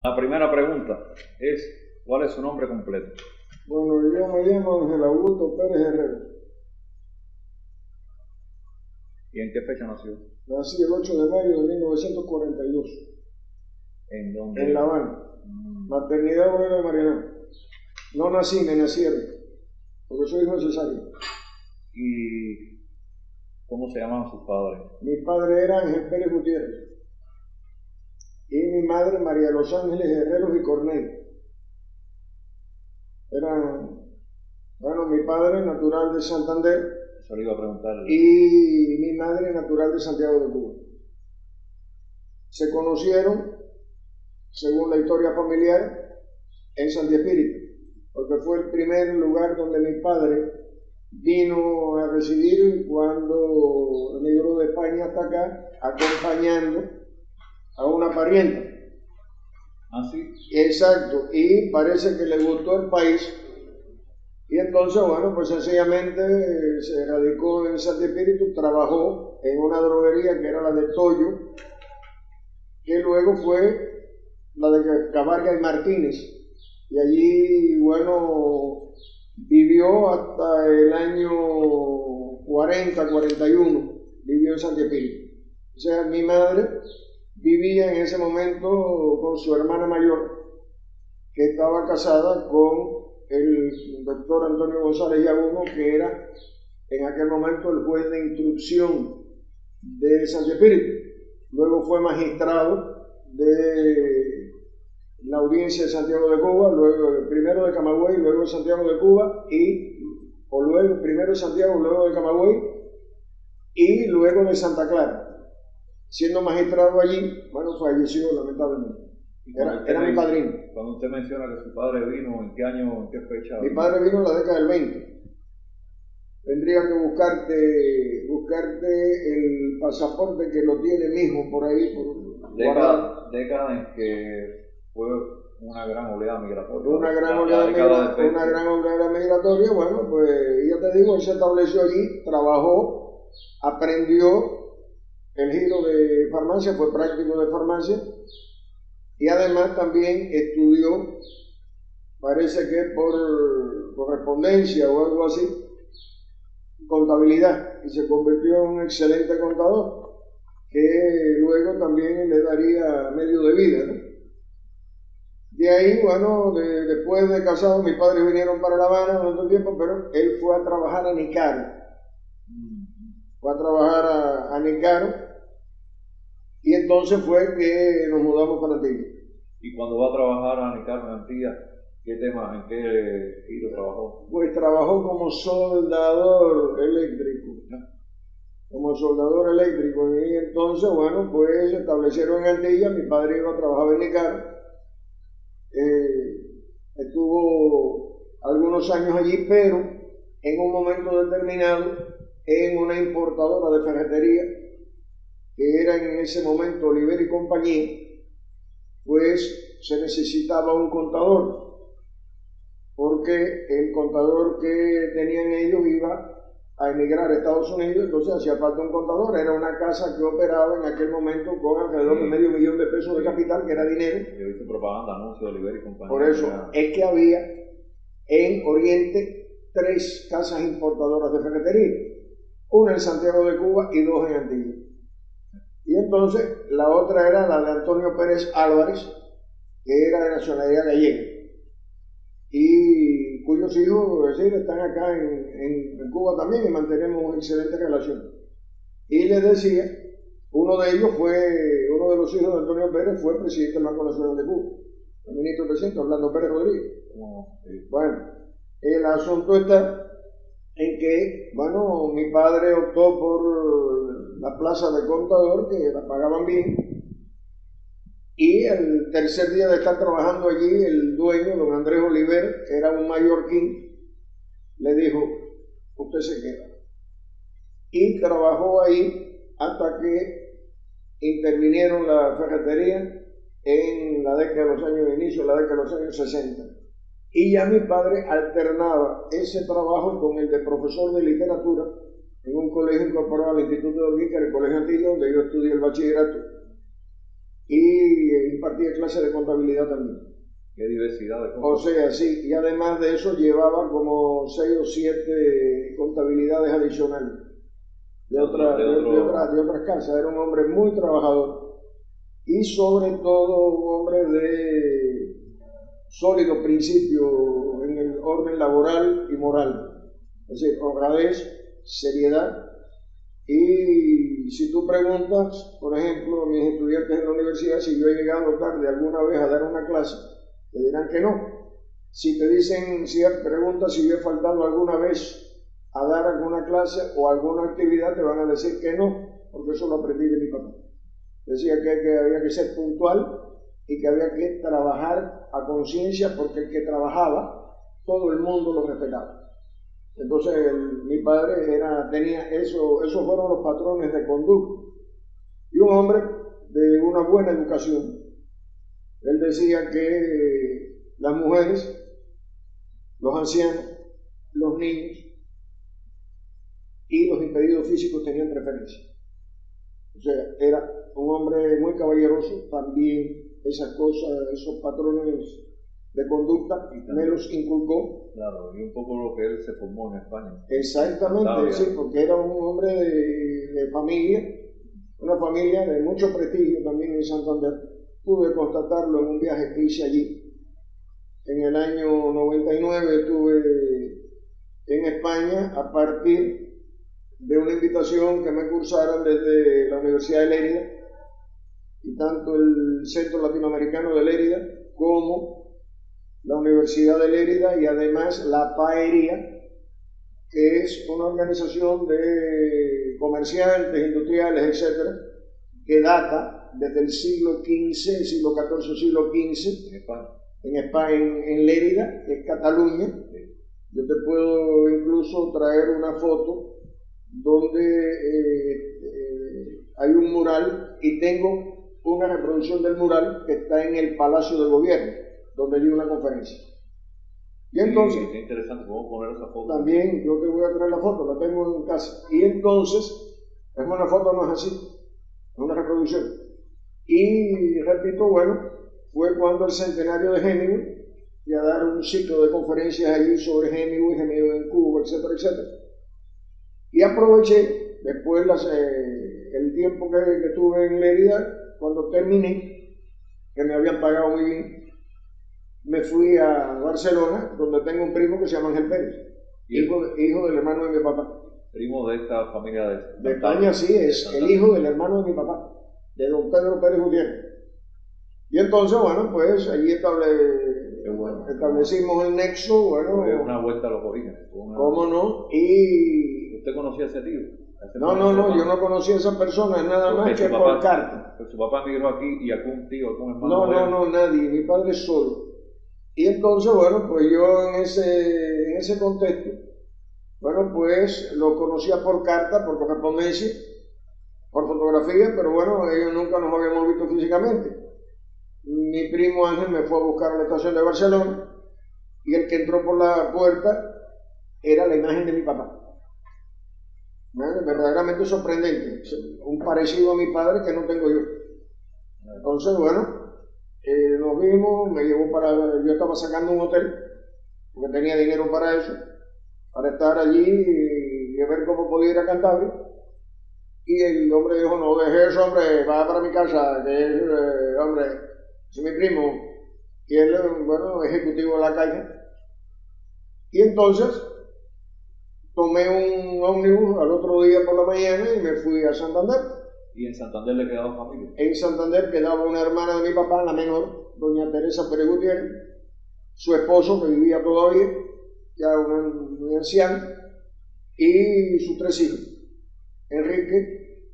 La primera pregunta es, ¿cuál es su nombre completo? Bueno, yo me llamo Ángel Augusto Pérez Herrero. ¿Y en qué fecha nació? Nací el 8 de mayo de 1942. ¿En dónde? En La Habana. Maternidad obrera de Mariana. No nací, me nacieron, porque soy hijo cesárea. ¿Y cómo se llamaban sus padres? Mi padre era Ángel Pérez Gutiérrez y mi madre María de los Ángeles Herreros y Cornell. Bueno, mi padre natural de Santander. Eso le iba a preguntar. Y mi madre natural de Santiago de Cuba. Se conocieron, según la historia familiar, en Santi Espíritu, porque fue el primer lugar donde mi padre vino a residir cuando emigró de España hasta acá, acompañando a una parienta. ¿Ah, sí? Exacto, y parece que le gustó el país, y entonces, bueno, pues sencillamente se radicó en Santi Espíritu, trabajó en una droguería que era la de Toyo, que luego fue la de Cabarga y Martínez, y allí, bueno, vivió hasta el año 40, 41, vivió en Santi Espíritu. O sea, mi madre vivía en ese momento con su hermana mayor, que estaba casada con el doctor Antonio González Yaguno, que era en aquel momento el juez de instrucción de Santi Espíritu. Luego fue magistrado de la audiencia de Santiago de Cuba, luego primero de Camagüey, luego de Santiago de Cuba, o luego primero de Santiago, luego de Camagüey, y luego de Santa Clara. Siendo magistrado allí, bueno, falleció lamentablemente. Era mi padrino. Cuando usted menciona que su padre vino, ¿en qué año, en qué fecha? Mi padre vino en la década del 20. Tendría que buscarte el pasaporte que lo tiene mi hijo por ahí. Década en que fue una gran oleada migratoria. Una gran oleada migratoria, bueno, pues ya te digo, él se estableció allí, trabajó, aprendió el giro de farmacia, fue práctico de farmacia, y además también estudió, parece que por correspondencia o algo así, contabilidad, y se convirtió en un excelente contador, que luego también le daría medio de vida, ¿no? De ahí, bueno, después de casado, mis padres vinieron para La Habana durante un tiempo, pero él fue a trabajar a Nicaro. Fue a trabajar a Nicaro, y entonces fue que nos mudamos para Antilla. Y cuando va a trabajar a Nicaro en Antilla, ¿en qué giro trabajó? Pues trabajó como soldador eléctrico. Y entonces, bueno, pues se establecieron en Antilla, mi padre iba a trabajar en Nicaro. Estuvo algunos años allí, pero en un momento determinado, en una importadora de ferretería, que era en ese momento Oliver y compañía, pues se necesitaba un contador, porque el contador que tenían ellos iba a emigrar a Estados Unidos, entonces hacía falta un contador. Era una casa que operaba en aquel momento con alrededor de $500,000 de capital, que era dinero. Yo he visto propaganda, anuncios de Oliver y compañía. Por eso es que había en Oriente 3 casas importadoras de ferretería, una en Santiago de Cuba y 2 en Antilla. Y entonces la otra era la de Antonio Pérez Álvarez, que era de nacionalidad gallega, y cuyos hijos, es decir, están acá en Cuba también, y mantenemos una excelente relación. Y les decía, uno de los hijos de Antonio Pérez fue presidente del Banco Nacional de Cuba, el ministro presidente Orlando Pérez Rodríguez. Bueno, el asunto está en que, bueno, mi padre optó por la plaza de contador, que la pagaban bien, y el tercer día de estar trabajando allí, el dueño, don Andrés Oliver, que era un mallorquín, le dijo, usted se queda. Y trabajó ahí hasta que intervinieron la ferretería en la década de los años de inicio, la década de los años 60. Y ya mi padre alternaba ese trabajo con el de profesor de literatura en un colegio incorporado al Instituto de Holguín, que era el Colegio Antiguo, donde yo estudié el bachillerato. Y impartía clases de contabilidad también. Qué diversidad de cosas. O sea, sí, y además de eso llevaba como 6 o 7 contabilidades adicionales de otras casas. Era un hombre muy trabajador y sobre todo un hombre de sólido principio en el orden laboral y moral. Es decir, honradez, seriedad. Y si tú preguntas, por ejemplo, a mis estudiantes en la universidad si yo he llegado tarde alguna vez a dar una clase, te dirán que no. Si te dicen, si preguntas si yo he faltado alguna vez a dar alguna clase o alguna actividad, te van a decir que no, porque eso lo aprendí de mi papá. Decía que había que ser puntual y que había que trabajar a conciencia, porque el que trabajaba, todo el mundo lo respetaba. Entonces mi padre tenía esos fueron los patrones de conducta. Y un hombre de una buena educación. Él decía que las mujeres, los ancianos, los niños y los impedidos físicos tenían preferencia. O sea, era un hombre muy caballeroso. También esas cosas, esos patrones de conducta me los inculcó. Claro, y un poco lo que él se formó en España. Exactamente, sí, porque era un hombre de familia, una familia de mucho prestigio también en Santander. Pude constatarlo en un viaje que hice allí. En el año 99 estuve en España a partir de una invitación que me cursaron desde la Universidad de Lérida, y tanto el Centro Latinoamericano de Lérida como la Universidad de Lérida, y además la PAERIA, que es una organización de comerciantes, industriales, etc., que data desde el siglo XV, siglo XIV, siglo XV, en España, en Lérida, que es Cataluña. Yo te puedo incluso traer una foto donde hay un mural, y tengo una reproducción del mural que está en el Palacio del Gobierno, donde di una conferencia. Y entonces, sí, qué interesante, ¿cómo poner esa foto? También yo te voy a traer la foto, la tengo en casa. Y entonces, es una foto más así, es una reproducción. Y repito, bueno, fue cuando el centenario de Hemingway, y a dar un ciclo de conferencias allí sobre Hemingway en Cuba, etcétera, etcétera. Y aproveché, después el tiempo que tuve en Lérida, cuando terminé, que me habían pagado muy bien, me fui a Barcelona, donde tengo un primo que se llama Ángel Pérez, hijo del hermano de mi papá. Primo de esta familia de España, sí, es el hijo del hermano de mi papá, de don Pedro Pérez Gutiérrez. Y entonces, bueno, pues allí establecimos el nexo, bueno. Fue una vuelta a los orígenes. ¿Cómo no? Y... ¿Usted conocía a ese tío? No, yo no conocí a esa persona, nada más que por carta. Pues su papá emigró aquí y algún tío, algún hermano. No, nadie, mi padre solo. Y entonces, bueno, pues yo en ese contexto, bueno, pues lo conocía por carta, por correspondencia, por fotografía, pero bueno, ellos nunca nos habíamos visto físicamente. Mi primo Ángel me fue a buscar a la estación de Barcelona, y el que entró por la puerta era la imagen de mi papá. Verdaderamente sorprendente, un parecido a mi padre que no tengo yo. Entonces, bueno, nos vimos, yo estaba sacando un hotel, porque tenía dinero para eso, para estar allí y ver cómo podía ir a Cantabria. Y el hombre dijo, no, deje eso, hombre, va para mi casa, que es, hombre, es mi primo, y él, bueno, ejecutivo de la calle. Y entonces tomé un ómnibus al otro día por la mañana y me fui a Santander. ¿Y en Santander le quedaba familia? En Santander quedaba una hermana de mi papá, la menor, doña Teresa Pérez Gutiérrez, su esposo, que vivía todavía, ya un anciano, y sus 3 hijos, Enrique,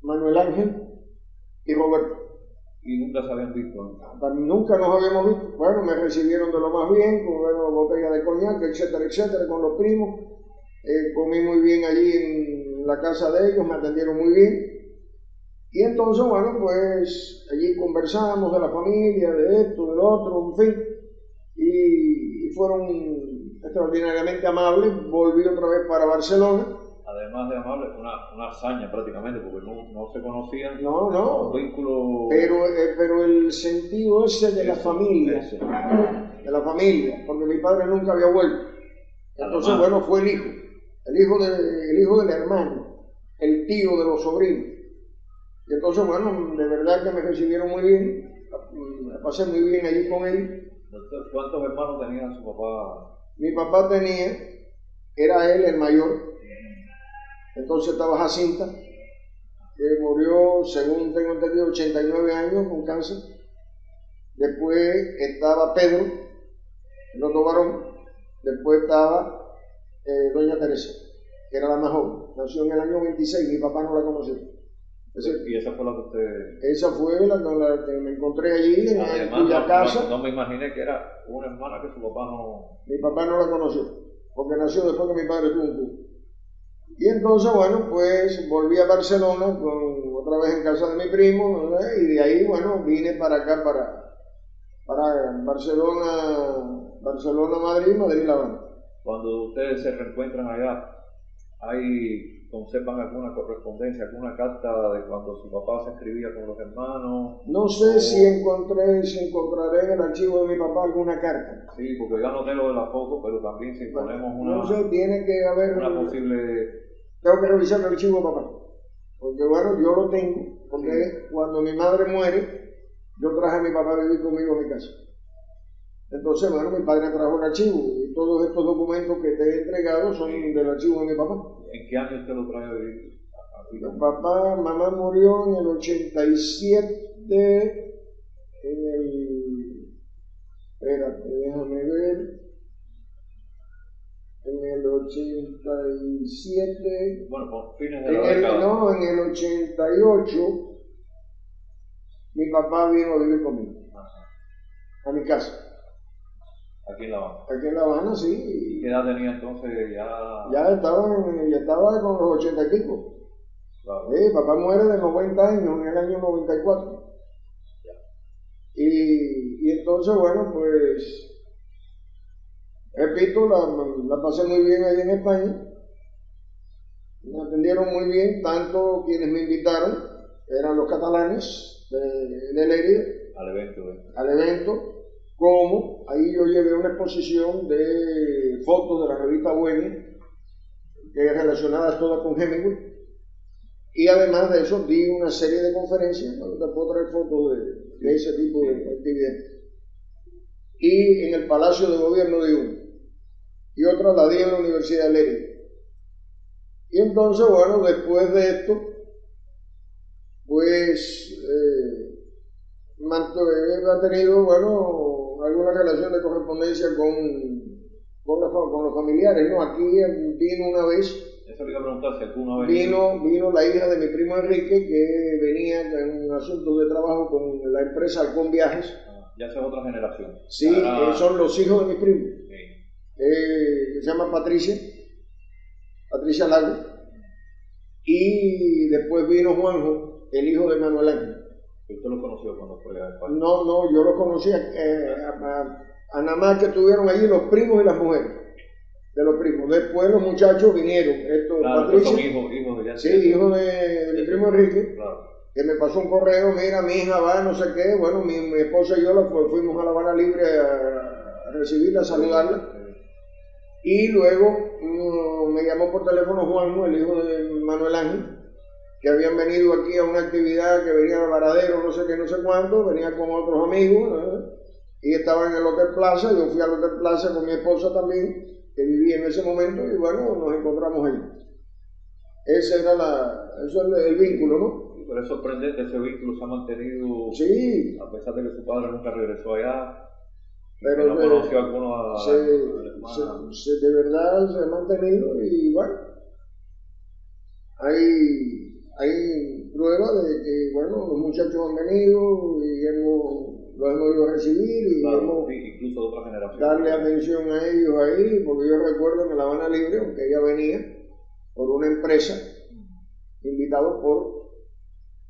Manuel Ángel y Roberto. ¿Y nunca se habían visto? Nunca nos habíamos visto. Bueno, me recibieron de lo más bien, con botella de coñac, etcétera, etcétera, con los primos. Comí muy bien allí en la casa de ellos, me atendieron muy bien. Y entonces, bueno, pues allí conversamos de la familia, de esto, del otro, en fin. Y fueron extraordinariamente amables. Volví otra vez para Barcelona. además de amable, una hazaña prácticamente, porque no se conocían. No. Un vínculo. Pero el sentido ese de la familia, porque mi padre nunca había vuelto. Entonces, bueno, fue el hijo del hermano, el tío de los sobrinos. Y entonces, bueno, de verdad que me recibieron muy bien, me pasé muy bien allí con él. ¿Cuántos hermanos tenía su papá? Mi papá era él el mayor. Entonces estaba Jacinta, que murió, según tengo entendido, 89 años con cáncer. Después estaba Pedro, el otro varón. Después estaba doña Teresa, que era la más joven. Nació en el año 26, mi papá no la conoció. ¿Y esa fue la que usted...? Esa fue la que me encontré allí, en cuya casa. No me imaginé que era una hermana que su papá no... Mi papá no la conoció, porque nació después que mi padre tuvo un cubo. Y entonces, bueno, pues volví a Barcelona, otra vez en casa de mi primo, ¿verdad? Y de ahí, bueno, vine para acá, para Barcelona, Madrid, La Habana. Cuando ustedes se reencuentran allá, ¿conservan alguna correspondencia, alguna carta de cuando su papá se escribía con los hermanos? No sé si encontraré en el archivo de mi papá alguna carta. Sí, porque yo noté lo de la foto, pero también si ponemos no sé, tiene que haber una posible... Tengo que revisar el archivo de papá, porque bueno, yo lo tengo, porque cuando mi madre muere, yo traje a mi papá a vivir conmigo a mi casa. Entonces, bueno, mi padre trajo el archivo y todos estos documentos que te he entregado son del archivo de mi papá. ¿En qué año usted lo trae a vivir? Mamá murió en el 87, espérate, déjame ver, en el 87, bueno, por fines de la década. En el 88, mi papá vino a vivir conmigo, a mi casa. Aquí en La Habana. Aquí en La Habana, sí. ¿Qué edad tenía entonces? Ya estaba con los 80 y pico. Claro. Papá muere de 90 años, en el año 94. Ya. Y entonces, bueno, pues, repito, la pasé muy bien allí en España. Me atendieron muy bien, tanto quienes me invitaron, eran los catalanes de Lérida, al evento. Como ahí yo llevé una exposición de fotos de la revista Bohemia, que es relacionada todas con Hemingway, y además de eso di una serie de conferencias, donde te puedo traer fotos de ese tipo de actividad. Y en el Palacio de Gobierno di una, y otra la di en la Universidad de Lérida. Y entonces, bueno, después de esto, pues he mantenido, bueno, alguna relación de correspondencia con los familiares, ¿no? Aquí vino una vez. Eso le iba a preguntar si alguna vez. Vino la hija de mi primo Enrique, que venía en asuntos de trabajo con la empresa Halcón Viajes. Ya es otra generación. Sí, son los hijos de mi primo. Sí. Se llama Patricia Lago. Y después vino Juanjo, el hijo de Manuel Ángel. ¿Usted lo conoció cuando fue a España? No, yo lo conocía a nada más que estuvieron allí los primos y las mujeres de los primos. Después los muchachos vinieron, Patricia, son hijos de sí, hijos de mi primo Enrique, claro. Que me pasó un correo, mira, mi hija va, no sé qué, bueno, mi esposa y yo fuimos a La Habana Libre a recibirla, a saludarla. Y luego me llamó por teléfono Juanjo, el hijo de Manuel Ángel, que habían venido aquí a una actividad, que venía de Varadero, no sé qué, no sé cuánto, venía con otros amigos, y estaba en el Hotel Plaza. Yo fui al Hotel Plaza con mi esposa también, que vivía en ese momento, y bueno, nos encontramos ahí. Eso es el vínculo, ¿no? Pero es sorprendente, ese vínculo se ha mantenido, sí, a pesar de que su padre nunca regresó allá, pero no conoció a alguno de verdad se ha mantenido. Y bueno, hay pruebas de que, bueno, los muchachos han venido y los hemos ido a recibir y claro, incluso de otra generación, darle atención a ellos ahí, porque yo recuerdo en La Habana Libre, aunque ella venía por una empresa, invitado por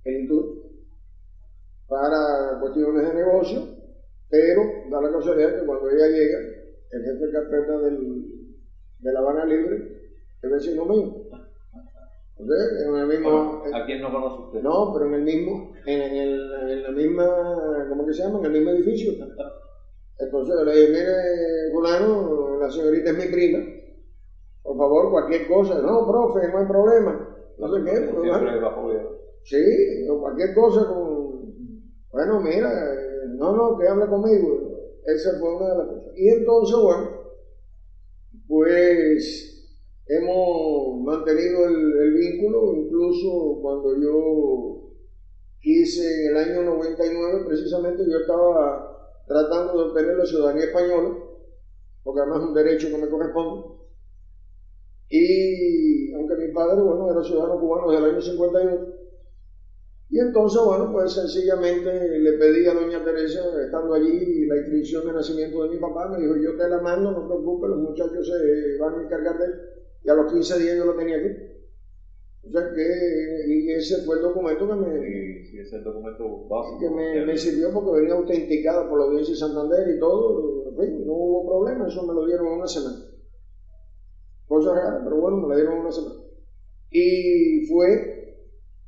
el INTUR para cuestiones de negocio, pero da la casualidad que cuando ella llega, el jefe de carpeta de La Habana Libre es vecino mío. Entonces, en el mismo... Bueno, ¿a quién no conoce usted? No, pero en el mismo, en la misma, ¿cómo que se llama? En el mismo edificio. Entonces le dije, mire, fulano, la señorita es mi prima, por favor, cualquier cosa. No, profe, no hay problema. No sé qué, pero siempre bajo bien. Sí, o cualquier cosa con... Bueno, mira, no, que hable conmigo. Esa fue una de las cosas. Y entonces, bueno, pues hemos mantenido el vínculo, incluso cuando yo quise en el año 99, precisamente yo estaba tratando de obtener la ciudadanía española, porque además es un derecho que me corresponde. Y aunque mi padre, bueno, era ciudadano cubano desde el año 51, y entonces, bueno, pues sencillamente le pedí a doña Teresa, estando allí, la inscripción de nacimiento de mi papá. Me dijo, yo te la mando, no te preocupes, los muchachos se van a encargar de él. Y a los 15 días yo lo tenía aquí. O sea que, y ese fue el documento que Sí, ese es el documento básico. Que me sirvió porque venía autenticado por la audiencia de Santander y todo. En fin, no hubo problema, eso me lo dieron en una semana. Cosa rara, pero bueno, me la dieron en una semana. Y fue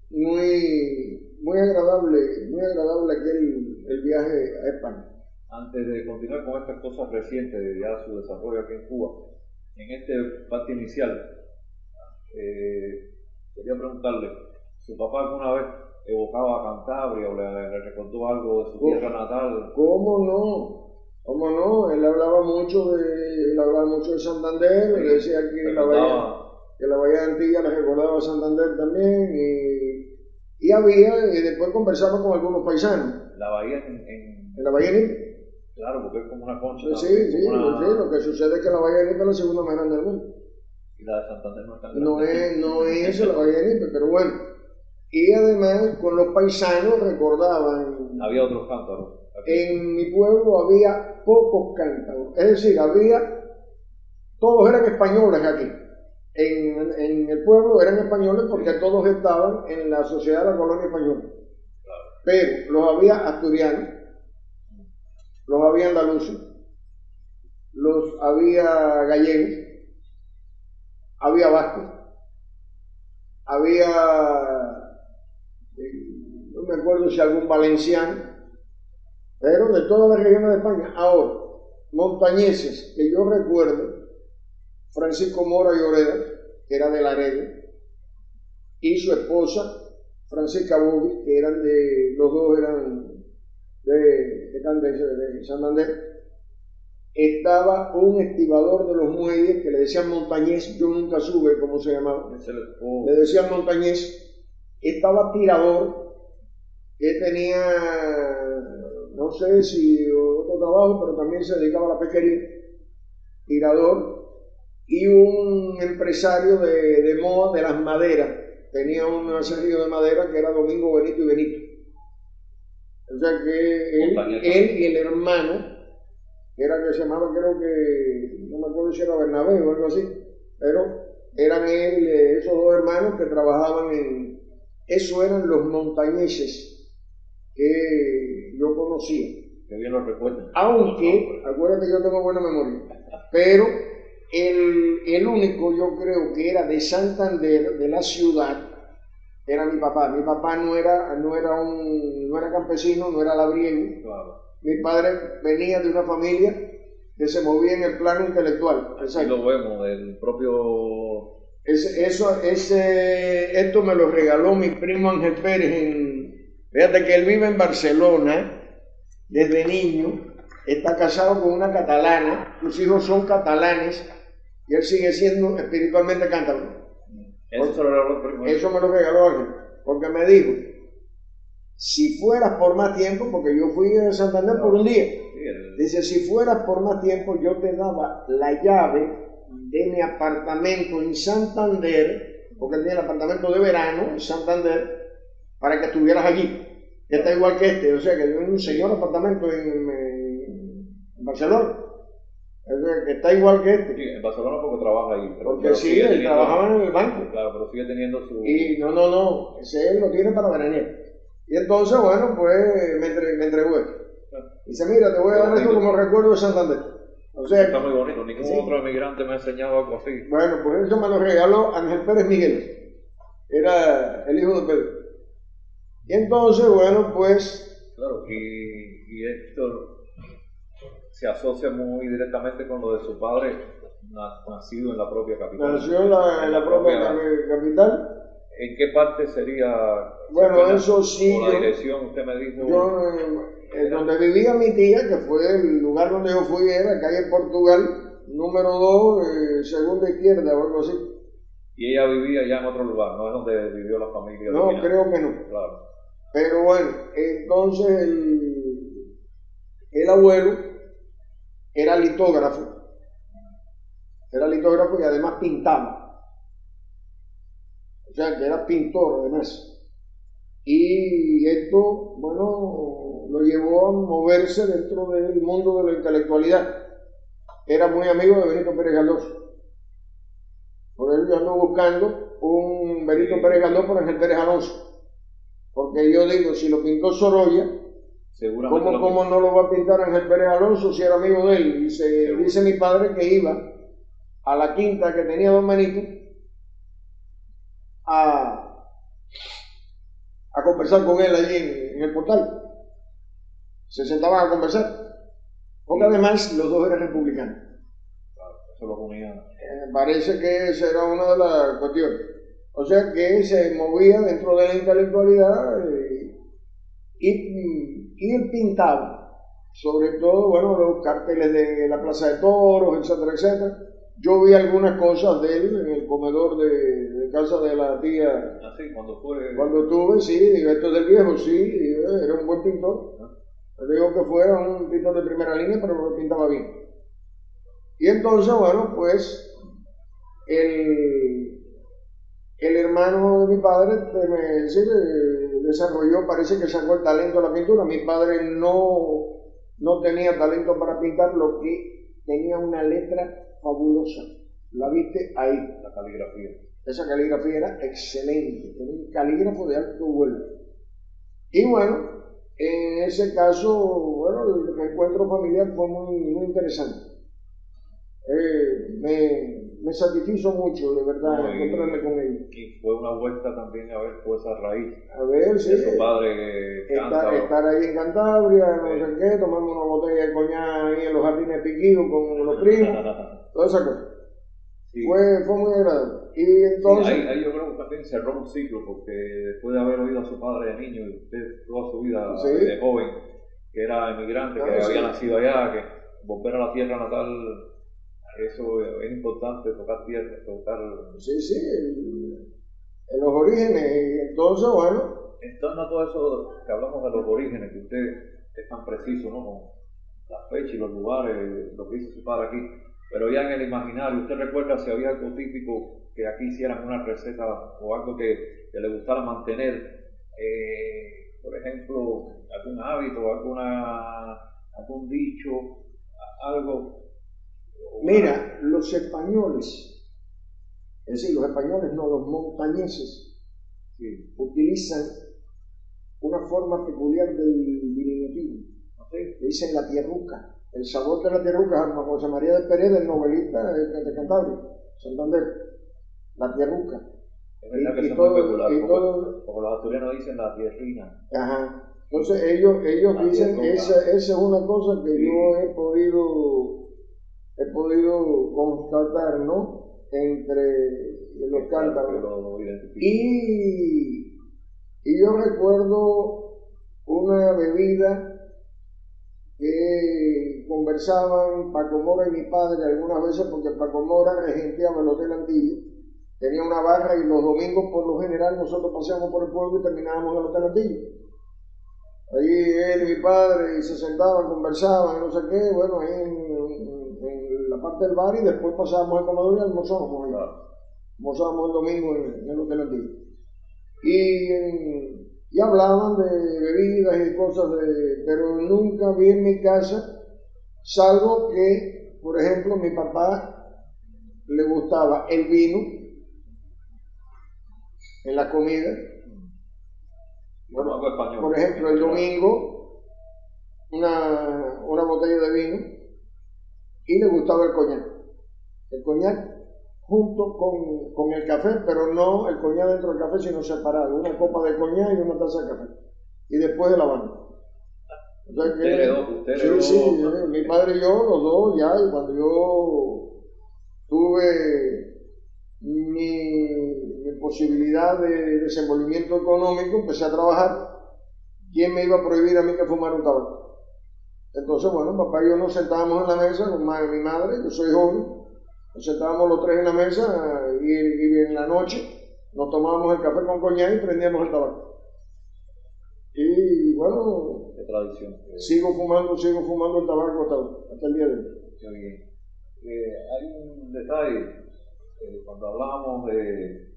muy agradable el viaje a España. Antes de continuar con estas cosas recientes de ya su desarrollo aquí en Cuba, en este parte inicial, quería preguntarle, ¿su papá alguna vez evocaba a Cantabria o le recordó algo de su tierra natal? ¿Cómo no? ¿Cómo no? Él hablaba mucho de Santander, le decía que la Bahía de Antilla le recordaba a Santander también, y después conversaba con algunos paisanos. La bahía en la Bahía de Nipe. Claro, porque es como una concha. Sí, lo que sucede es que la Bahía de Nipe es la segunda más grande del mundo. Y la de Santander no es tan grande. No es la Bahía de Nipe, pero bueno. Y además, con los paisanos recordaban... Había otros cántaros. En mi pueblo había pocos cántaros. Es decir, todos eran españoles aquí. En el pueblo eran españoles porque todos estaban en la sociedad de la colonia española. Claro. Pero los había asturianos, los había andaluces, los había gallegos, había vascos, había, no me acuerdo si algún valenciano, pero de todas las regiones de España. Ahora, montañeses, que yo recuerdo, Francisco Mora Lloreda, que era de Laredo, y su esposa, Francisca Bobi, que los dos eran de Santander. Estaba un estibador de los muelles que le decían montañés, yo nunca supe cómo se llamaba, le decían montañés. Estaba tirador, que tenía, no sé si otro trabajo, pero también se dedicaba a la pesquería, tirador. Y un empresario de moda de las maderas, tenía un acerrío de madera que era Domingo Benito y Benito. O sea que él y el hermano, que se llamaba, creo que, no me acuerdo si era Bernabé o algo así, pero eran esos dos hermanos que trabajaban eso eran los montañeses que yo conocía. Que bien lo recuerdo. Aunque, acuérdate que yo tengo buena memoria, pero el único, yo creo que era de Santander, de la ciudad, era mi papá. Mi papá no era campesino, no era labriego. Claro. Mi padre venía de una familia que se movía en el plano intelectual. Aquí lo vemos, del propio... Esto me lo regaló mi primo Ángel Pérez. Fíjate que él vive en Barcelona desde niño, está casado con una catalana, sus hijos son catalanes, y él sigue siendo espiritualmente cántabro. Eso me lo regaló Ángel, porque me dijo, si fueras por más tiempo, porque yo fui a Santander por un día, dice, si fueras por más tiempo, yo te daba la llave de mi apartamento en Santander, porque él tiene el apartamento de verano en Santander, para que estuvieras allí, que está igual que o sea, que tiene un señor apartamento en Barcelona. Que está igual que Sí, en Barcelona porque trabaja ahí. Porque sí, él trabajaba en el banco. Claro, pero sigue teniendo su... Y no, ese él lo tiene para veranear. Y entonces, bueno, pues me entregó esto. Dice, mira, te voy a dar esto como recuerdo de Santander. O sea, está muy bonito, ningún otro emigrante me ha enseñado algo así. Bueno, pues eso me lo regaló Ángel Pérez Miguel. era el hijo de Pedro. Y entonces, bueno, pues... Claro, y esto se asocia muy directamente con lo de su padre, nacido en la propia capital. Nació en la propia capital. ¿En qué parte sería? Bueno, eso sí. O la dirección, usted me dijo. Yo, donde vivía mi tía, que fue el lugar donde yo fui, era calle Portugal, número 2, segunda izquierda o algo así. Y ella vivía ya en otro lugar, no es donde vivió la familia. No, creo que no. Claro. Pero bueno, entonces el abuelo era litógrafo y además pintaba. O sea, que era pintor además. Y esto, bueno, lo llevó a moverse dentro del mundo de la intelectualidad. Era muy amigo de Benito Pérez Galdós. Por eso yo ando buscando un Benito Pérez Galdós por Ángel Pérez Alonso. Porque yo digo, si lo pintó Sorolla, ¿cómo no lo va a pintar Ángel Pérez Alonso si era amigo de él? Y dice mi padre que iba a la quinta que tenía don Benito a conversar con él allí en el portal. Se sentaban a conversar. Porque además los dos eran republicanos. Claro, eso los unía. Parece que esa era una de las cuestiones. O sea que se movía dentro de la intelectualidad y él pintaba. Sobre todo, bueno, los carteles de la Plaza de Toros, etcétera, etcétera. Yo vi algunas cosas de él en el comedor de casa de la tía. Ah, sí, cuando estuve, sí, esto del viejo, sí, era un buen pintor. No digo que fuera un pintor de primera línea, pero lo pintaba bien. Y entonces, bueno, pues el hermano de mi padre desarrolló, parece que sacó el talento de la pintura. Mi padre no tenía talento para pintar, lo que tenía una letra fabulosa. La viste ahí. La caligrafía. Esa caligrafía era excelente, era un calígrafo de alto vuelo. Y bueno, en ese caso, bueno, el reencuentro familiar fue muy interesante. Me satisfizo mucho, de verdad, encontrarme con él. Y fue una vuelta también a ver toda esa raíz. A ver, sí. Su padre estar ahí en Cantabria, no sé qué, tomando una botella de coñac ahí en los jardines piquillos con los primos, toda esa cosa. Sí. Fue muy agradable. Y entonces... Sí, ahí yo creo que también cerró un ciclo, porque después de haber oído a su padre de niño y usted toda su vida de joven, que era emigrante, que había nacido allá, que volver a la tierra natal, eso es importante, tocar tierra, tocar... Sí, en los orígenes. Y entonces, bueno... En torno a todo eso que hablamos de los orígenes, que usted es tan preciso, ¿no? Con las fechas y los lugares, lo que hizo su padre aquí. Pero ya en el imaginario, ¿usted recuerda si había algo típico que aquí hicieran una receta o algo que le gustara mantener? Por ejemplo, algún hábito, algún dicho, algo. Mira, los españoles, es decir, los españoles no, los montañeses, sí, utilizan una forma peculiar del diminutivo. ¿Sí? Le dicen la tierruca. El sabor de la tierruca, José María de Pérez, el novelista de Cantabria, Santander, la tierruca. Es verdad que son muy populares, como los asturianos dicen la tierrina. Ajá. Entonces ellos dicen, esa es una cosa que sí, yo he podido constatar, ¿no? Entre los cántabros. Y yo recuerdo una bebida que conversaban Paco Mora y mi padre algunas veces, porque Paco Mora regenteaba el Hotel Antilla, tenía una barra y los domingos por lo general nosotros paseábamos por el pueblo y terminábamos en el Hotel Antilla. Ahí él y mi padre y se sentaban, conversaban, no sé qué, bueno, ahí en la parte del bar, y después pasábamos al comedor y almorzábamos ahí. Almorzábamos el domingo en el Hotel Antilla. Y hablaban de bebidas y cosas, pero nunca vi en mi casa, salvo que, por ejemplo, a mi papá le gustaba el vino en la comida. Bueno, por ejemplo, el domingo, una botella de vino, y le gustaba el coñac. El coñac junto con el café, pero no el coñac dentro del café, sino separado, una copa de coñac y una taza de café, y después de la Habana. O sea que, sí, mi padre y yo, los dos, ya, y cuando yo tuve mi posibilidad de desenvolvimiento económico, empecé a trabajar. ¿Quién me iba a prohibir a mí que fumara un tabaco? Entonces, bueno, papá y yo nos sentábamos en la mesa con mi madre, yo soy joven, nos sentábamos los tres en la mesa y en la noche nos tomábamos el café con coñac y prendíamos el tabaco. Y bueno, qué tradición. Sigo fumando el tabaco hasta el día de hoy. Qué bien. Hay un detalle, cuando hablábamos de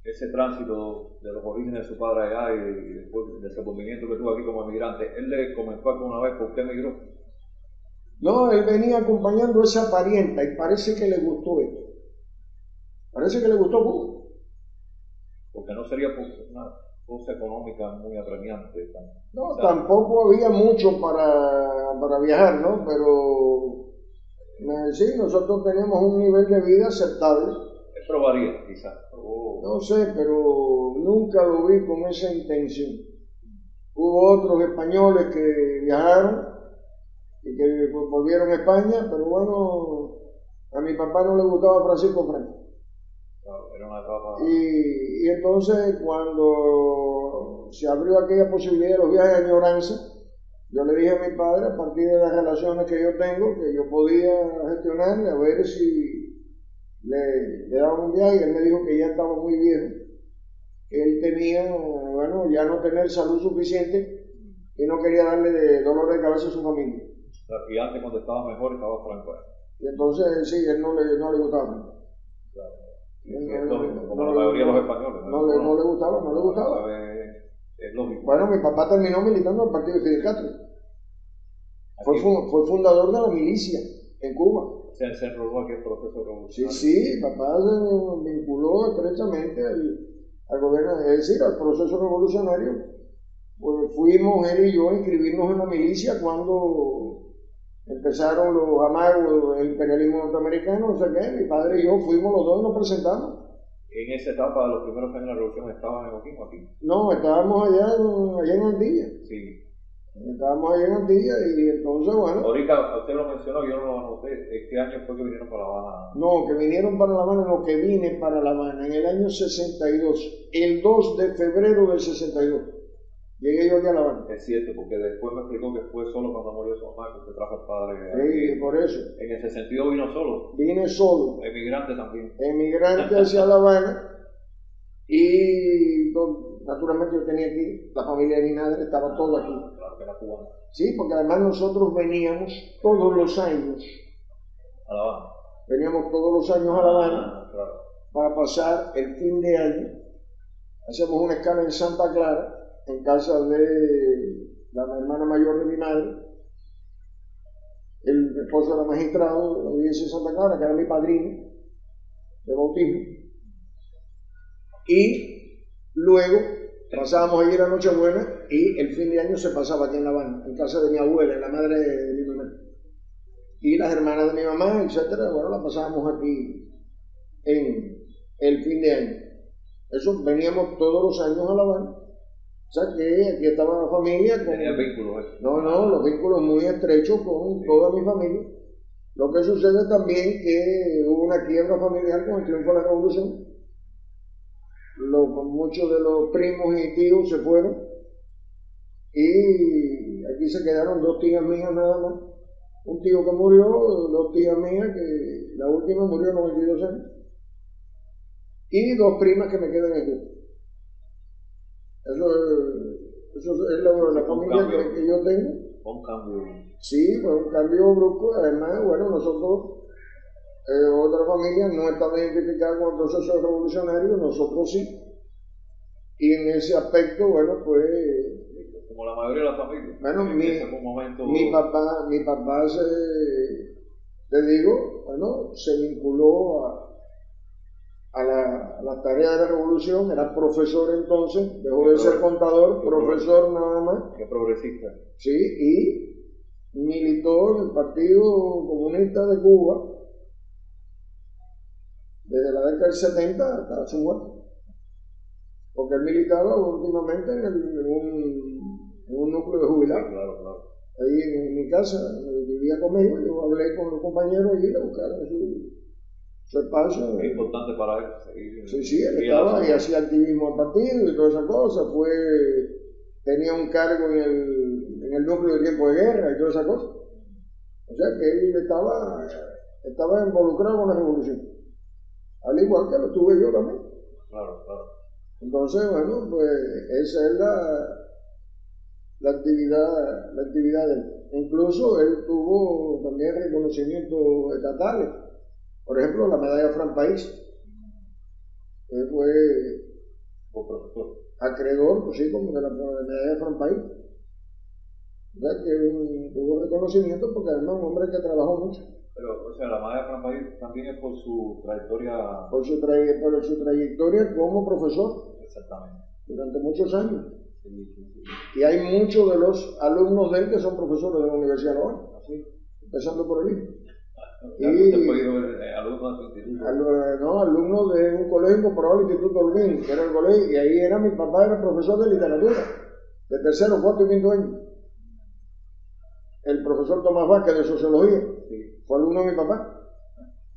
ese tránsito de los orígenes de su padre allá y después del desenvolvimiento que tuvo aquí como emigrante, él le comentó alguna vez por qué emigró. No, él venía acompañando a esa parienta y parece que le gustó esto. Parece que le gustó Cuba. Porque no sería una cosa económica muy apremiante. No, tampoco había mucho para viajar, ¿no? Pero sí, nosotros teníamos un nivel de vida aceptable. Eso varía, quizás. No sé, pero nunca lo vi con esa intención. Hubo otros españoles que viajaron y que volvieron a España, pero bueno, a mi papá no le gustaba Francisco Franco. Claro, era una etapa. Y entonces cuando se abrió aquella posibilidad de los viajes de añoranza, yo le dije a mi padre, a partir de las relaciones que yo tengo, que yo podía gestionarle, a ver si le daba un viaje, y él me dijo que ya estaba muy viejo, que él tenía, bueno, ya no tener salud suficiente y no quería darle dolor de cabeza a su familia. Y antes, cuando estaba mejor, estaba Franco. Y entonces, sí, él no le gustaba. Claro. Como la mayoría de los españoles. No le gustaba. Es lógico. Bueno, mi papá terminó militando en el partido de Fidel Castro. Fue fundador de la milicia en Cuba. Se enroló aquí el proceso revolucionario. Sí, papá se vinculó estrechamente al gobierno, es decir, al proceso revolucionario. Pues fuimos él y yo a inscribirnos en la milicia cuando empezaron los amagos del imperialismo norteamericano, no sé qué. Mi padre y yo fuimos los dos y nos presentamos. ¿En esa etapa de los primeros años de la revolución estaban en Oquim o aquí? No, estábamos allá en Antilla. Sí. Estábamos allá en Antilla y entonces, bueno. Ahorita usted lo mencionó, yo no lo anoté. ¿Qué año fue que vinieron para La Habana? No, que vinieron para La Habana, no, que vine para La Habana en el año 62, el 2 de febrero del 62. Llegué yo aquí a La Habana. Es cierto, porque después me explicó que fue solo cuando murió su mamá que usted trajo al padre. Sí, por eso. En ese sentido vino solo. Vine solo. Emigrante también. Emigrante hacia La Habana. Y naturalmente yo tenía aquí, la familia de mi madre estaba todo aquí. Claro que era cubana. Sí, porque además nosotros veníamos todos los años. A La Habana. Veníamos todos los años a La Habana claro. Para pasar el fin de año. Hacíamos una escala en Santa Clara, en casa de la hermana mayor de mi madre. El esposo era magistrado de la audiencia de Santa Clara, que era mi padrino de bautismo. Y luego pasábamos allí la Nochebuena y el fin de año se pasaba aquí en La Habana, en casa de mi abuela, la madre de mi mamá. Y las hermanas de mi mamá, etcétera, bueno, la pasábamos aquí en el fin de año. Eso veníamos todos los años a La Habana. O sea que aquí estaba la familia. ¿Tenía vínculos? No, los vínculos muy estrechos con toda mi familia. Lo que sucede también que hubo una quiebra familiar con el triunfo de la revolución. Muchos de los primos y tíos se fueron y aquí se quedaron dos tías mías nada más. Un tío que murió, dos tías mías, que la última murió a 92 años. Y dos primas que me quedan aquí. Eso es la familia que yo tengo. Un cambio. Sí, fue un cambio brusco. Además, bueno, nosotros, otra familia no estaba identificada con el proceso revolucionario, nosotros sí. Y en ese aspecto, bueno, pues... Como la mayoría de la familia. Bueno, mi papá te digo, bueno, se vinculó a la tarea de la revolución, era profesor entonces, dejó de ser contador, profesor nada más. Qué progresista. Sí, y militó en el Partido Comunista de Cuba desde la década del 70 hasta su muerte. Porque él militaba últimamente en un núcleo de jubilados. Sí, claro. Ahí en mi casa, vivía conmigo, yo hablé con los compañeros allí, le buscaron su espacio. Es importante para él seguir. Sí, él estaba y hacía activismo al partido y todas esas cosas. Tenía un cargo en el núcleo de tiempo de guerra y todas esas cosas. O sea que él estaba involucrado con la revolución. Al igual que lo estuve yo también. Claro. Entonces, bueno, pues esa es la actividad de él. Incluso él tuvo también reconocimientos estatales. Por ejemplo, la medalla Fran País. Él fue profesor. acreedor, pues sí, como de la medalla Fran País. O sea que tuvo reconocimiento porque además es un hombre que trabajó mucho. Pero, o sea, la medalla Fran País también es por su trayectoria. Por su trayectoria como profesor. Exactamente. Durante muchos años. Sí. Y hay muchos de los alumnos de él que son profesores de la Universidad de La Habana, empezando por el hijo. Alumnos de un colegio incorporado al Instituto Olguín, que era el colegio, y ahí mi papá era profesor de literatura, de tercero, cuarto y quinto año. El profesor Tomás Vázquez de Sociología, fue alumno de mi papá.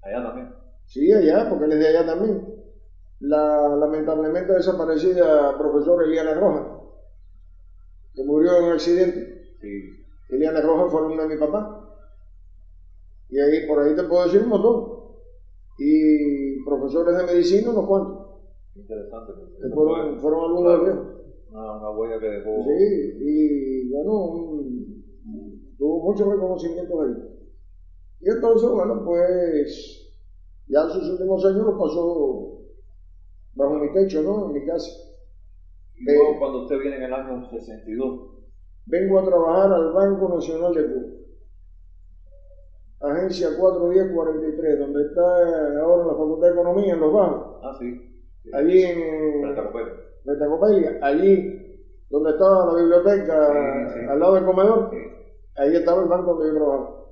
Allá también. Sí, allá, porque él es de allá también. La lamentablemente desaparecida profesora Eliana Rojas, que murió en un accidente. Sí. Eliana Rojas fue alumna de mi papá. Y ahí, por ahí te puedo decir un montón. Y profesores de medicina, unos cuantos. Interesante. Fueron alumnos de viejo. Una huella que dejó. Sí, y bueno, tuvo mucho reconocimiento ahí. Y entonces, bueno, pues, ya en sus últimos años lo pasó bajo mi techo, ¿no? En mi casa. Y luego, cuando usted viene en el año 62. Vengo a trabajar al Banco Nacional de Cuba. Agencia 41043, donde está ahora la Facultad de Economía, en Los Bajos. Ah, sí. Allí en Betacopelia, allí donde estaba la biblioteca, sí. al lado del comedor, sí. Ahí estaba el banco donde yo trabajaba.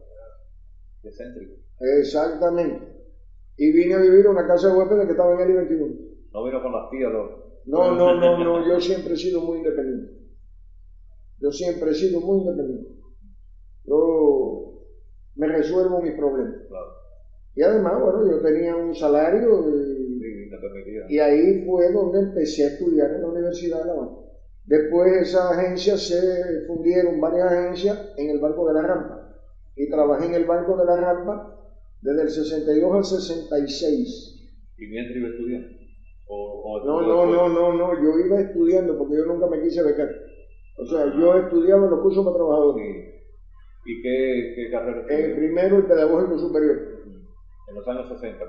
Excéntrico. Exactamente. Y vine a vivir a una casa de huéspedes que estaba en el I-21. ¿No vino con las tías? No, yo siempre he sido muy independiente. Yo me resuelvo mis problemas. Claro. Y además, bueno, yo tenía un salario y ahí fue donde empecé a estudiar en la Universidad de La Habana. Después esas agencias se fundieron, varias agencias, en el Banco de la Rampa. Y trabajé en el Banco de la Rampa desde el 62 al 66. ¿Y mientras iba estudiando? No, yo iba estudiando porque yo nunca me quise becar. O sea, yo estudiaba en los cursos para trabajadores. Sí. ¿Y qué carrera estudió? Primero el pedagógico superior. En los años 60.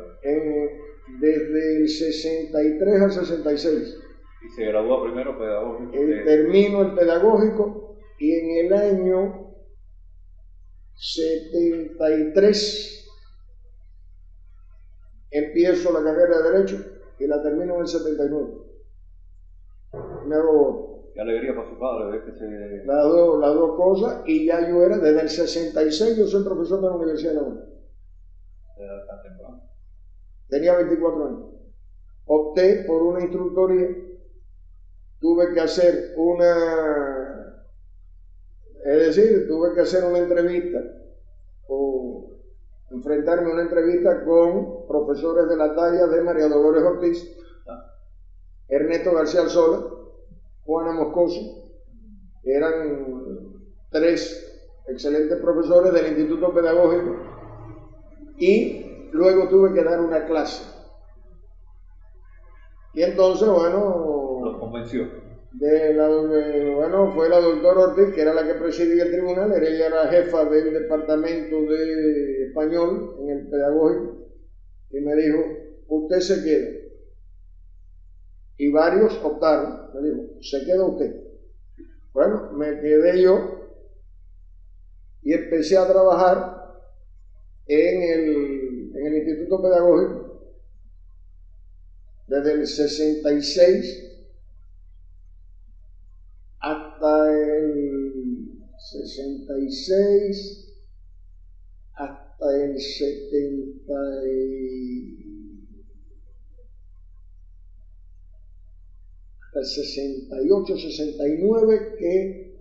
Desde el 63 al 66. ¿Y se graduó primero pedagógico? Termino el pedagógico y en el año 73 empiezo la carrera de Derecho y la termino en el 79. Me hago... Qué alegría para su padre ver que se... Las dos cosas, y ya yo era, desde el 66 yo soy profesor de la Universidad de La Habana. Era tan temprano. Tenía 24 años. Opté por una instructoría. Tuve que hacer tuve que hacer una entrevista o enfrentarme a una entrevista con profesores de la talla de María Dolores Ortiz, Ernesto García Alzola, Juana Moscoso. Eran 3 excelentes profesores del Instituto Pedagógico y luego tuve que dar una clase. Y entonces, bueno... ¿Los convenció? Fue la doctora Ortiz, que era la que presidía el tribunal, ella era jefa del departamento de español en el pedagógico, y me dijo, usted se queda. Y varios optaron, me dijo, se queda usted. Bueno, me quedé yo y empecé a trabajar en el Instituto Pedagógico desde el 66 hasta el 66 hasta el 70 el 68, 69 que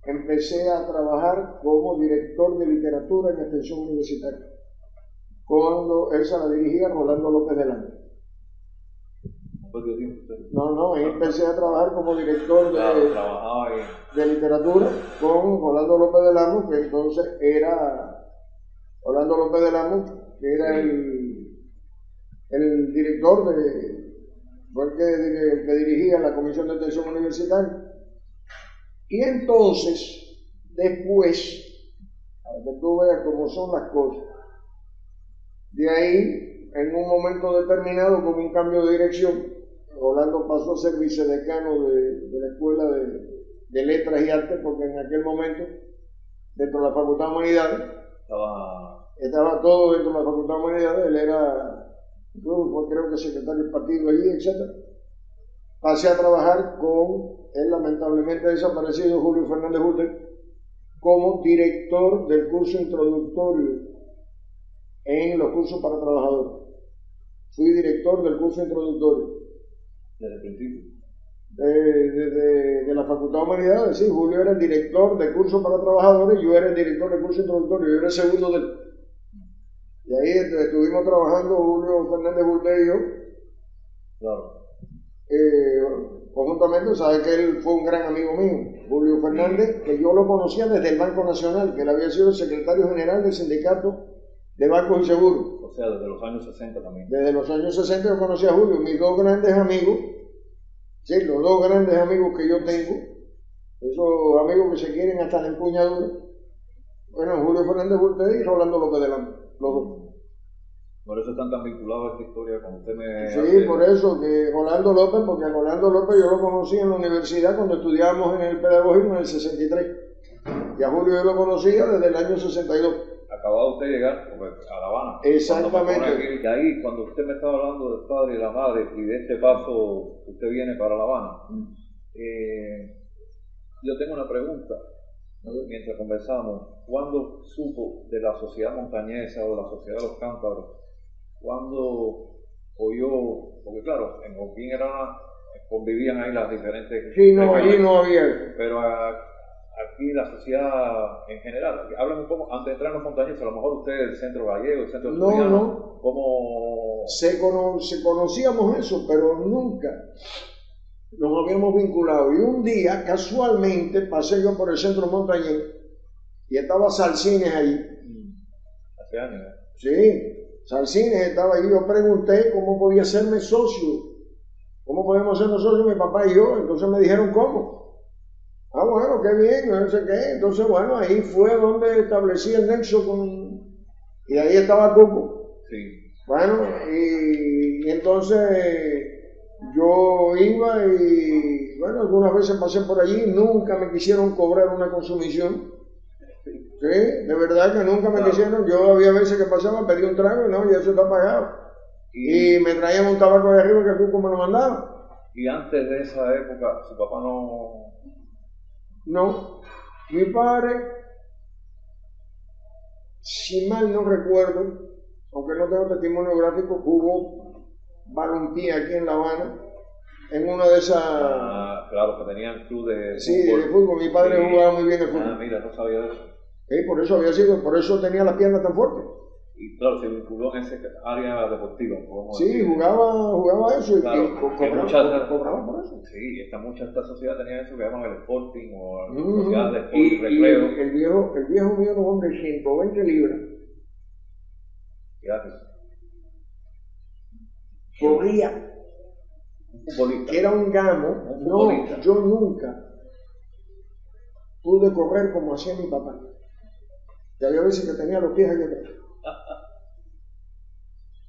empecé a trabajar como director de literatura en extensión universitaria, cuando esa la dirigía Rolando López Delano. No, ahí empecé a trabajar como director de literatura con Rolando López Delano, que entonces era Rolando López Delano, que era el director fue el que dirigía la Comisión de Extensión Universitaria. Y entonces, después, para que tú veas cómo son las cosas, de ahí, en un momento determinado, con un cambio de dirección, Rolando pasó a ser vicedecano de la Escuela de Letras y Artes, porque en aquel momento, dentro de la Facultad de Humanidades, estaba todo dentro de la Facultad de Humanidades, él era, creo que secretario del partido allí, etc. Pasé a trabajar con el lamentablemente desaparecido Julio Fernández Hulde como director del curso introductorio en los cursos para trabajadores. Fui director del curso introductorio. Desde el principio. De la Facultad de Humanidades, sí, Julio era el director del curso para trabajadores, yo era el director del curso introductorio, yo era el segundo del... Y ahí estuvimos trabajando Julio Fernández Hulde y yo. Claro. Conjuntamente, sabes que él fue un gran amigo mío, Julio Fernández, que yo lo conocía desde el Banco Nacional, que él había sido el secretario general del sindicato de bancos y seguros. O sea, desde los años 60 también. Desde los años 60 yo conocí a Julio, mis dos grandes amigos, sí, los dos grandes amigos que yo tengo, esos amigos que se quieren hasta la empuñadura, bueno, Julio Fernández Hulde y Rolando López Delano, los dos. Por eso están tan vinculados a esta historia como usted me... Sí, por eso que Rolando López, porque a Rolando López yo lo conocí en la universidad cuando estudiábamos en el pedagogismo en el 63. Y a Julio yo lo conocía desde el año 62. Acababa usted de llegar a La Habana. Exactamente. Y ahí, cuando usted me estaba hablando del padre y la madre y de este paso, usted viene para La Habana. Yo tengo una pregunta. Mientras conversamos, ¿cuándo supo de la sociedad montañesa o de la sociedad de los cántabros? ¿Cuándo oyó? Porque claro, en Holguín convivían ahí las diferentes... Sí, no, allí no había. Pero aquí la sociedad en general, hablan un poco, antes de entrar en los montañeses, a lo mejor ustedes del centro gallego, el centro asturiano, no. ¿Cómo...? Se conocíamos eso, pero nunca nos habíamos vinculado. Y un día, casualmente, pasé yo por el centro montañés y estaba Salcines allí. Hace años, ¿eh? Sí. Salcines estaba ahí, yo pregunté cómo podía hacerme socio, cómo podemos hacernos socios mi papá y yo, entonces me dijeron cómo. Ah, bueno, qué bien, no sé qué, entonces bueno, ahí fue donde establecí el nexo y ahí estaba Cuco. Sí. Bueno, y entonces yo iba y bueno, algunas veces pasé por allí, nunca me quisieron cobrar una consumición. Sí, de verdad que nunca me quisieron. Yo había veces que pasaba, pedí un trago y no, y eso está pagado. Y me traían un tabaco de arriba que Cuco me lo mandaba. ¿Y antes de esa época su papá no...? No. Mi padre, si mal no recuerdo, aunque no tengo testimonio gráfico, jugó balompié aquí en La Habana, en una de esas... claro, que tenían club de sí, fútbol. De fútbol. Mi padre jugaba muy bien el fútbol. Ah, mira, no sabía de eso. Por eso tenía las piernas tan fuertes. Y claro, se vinculó en esa área deportiva. Sí, jugaba eso claro, y cobraba por eso. Sí, esta sociedad tenía eso que llaman el Sporting o la sociedad de Sport y recreo. El viejo mío era un hombre de 120 libras. ¿Qué haces? Corría. Un futbolista. Que era un gamo. No, yo nunca pude correr como hacía mi papá. Y había veces que tenía los pies aquí atrás.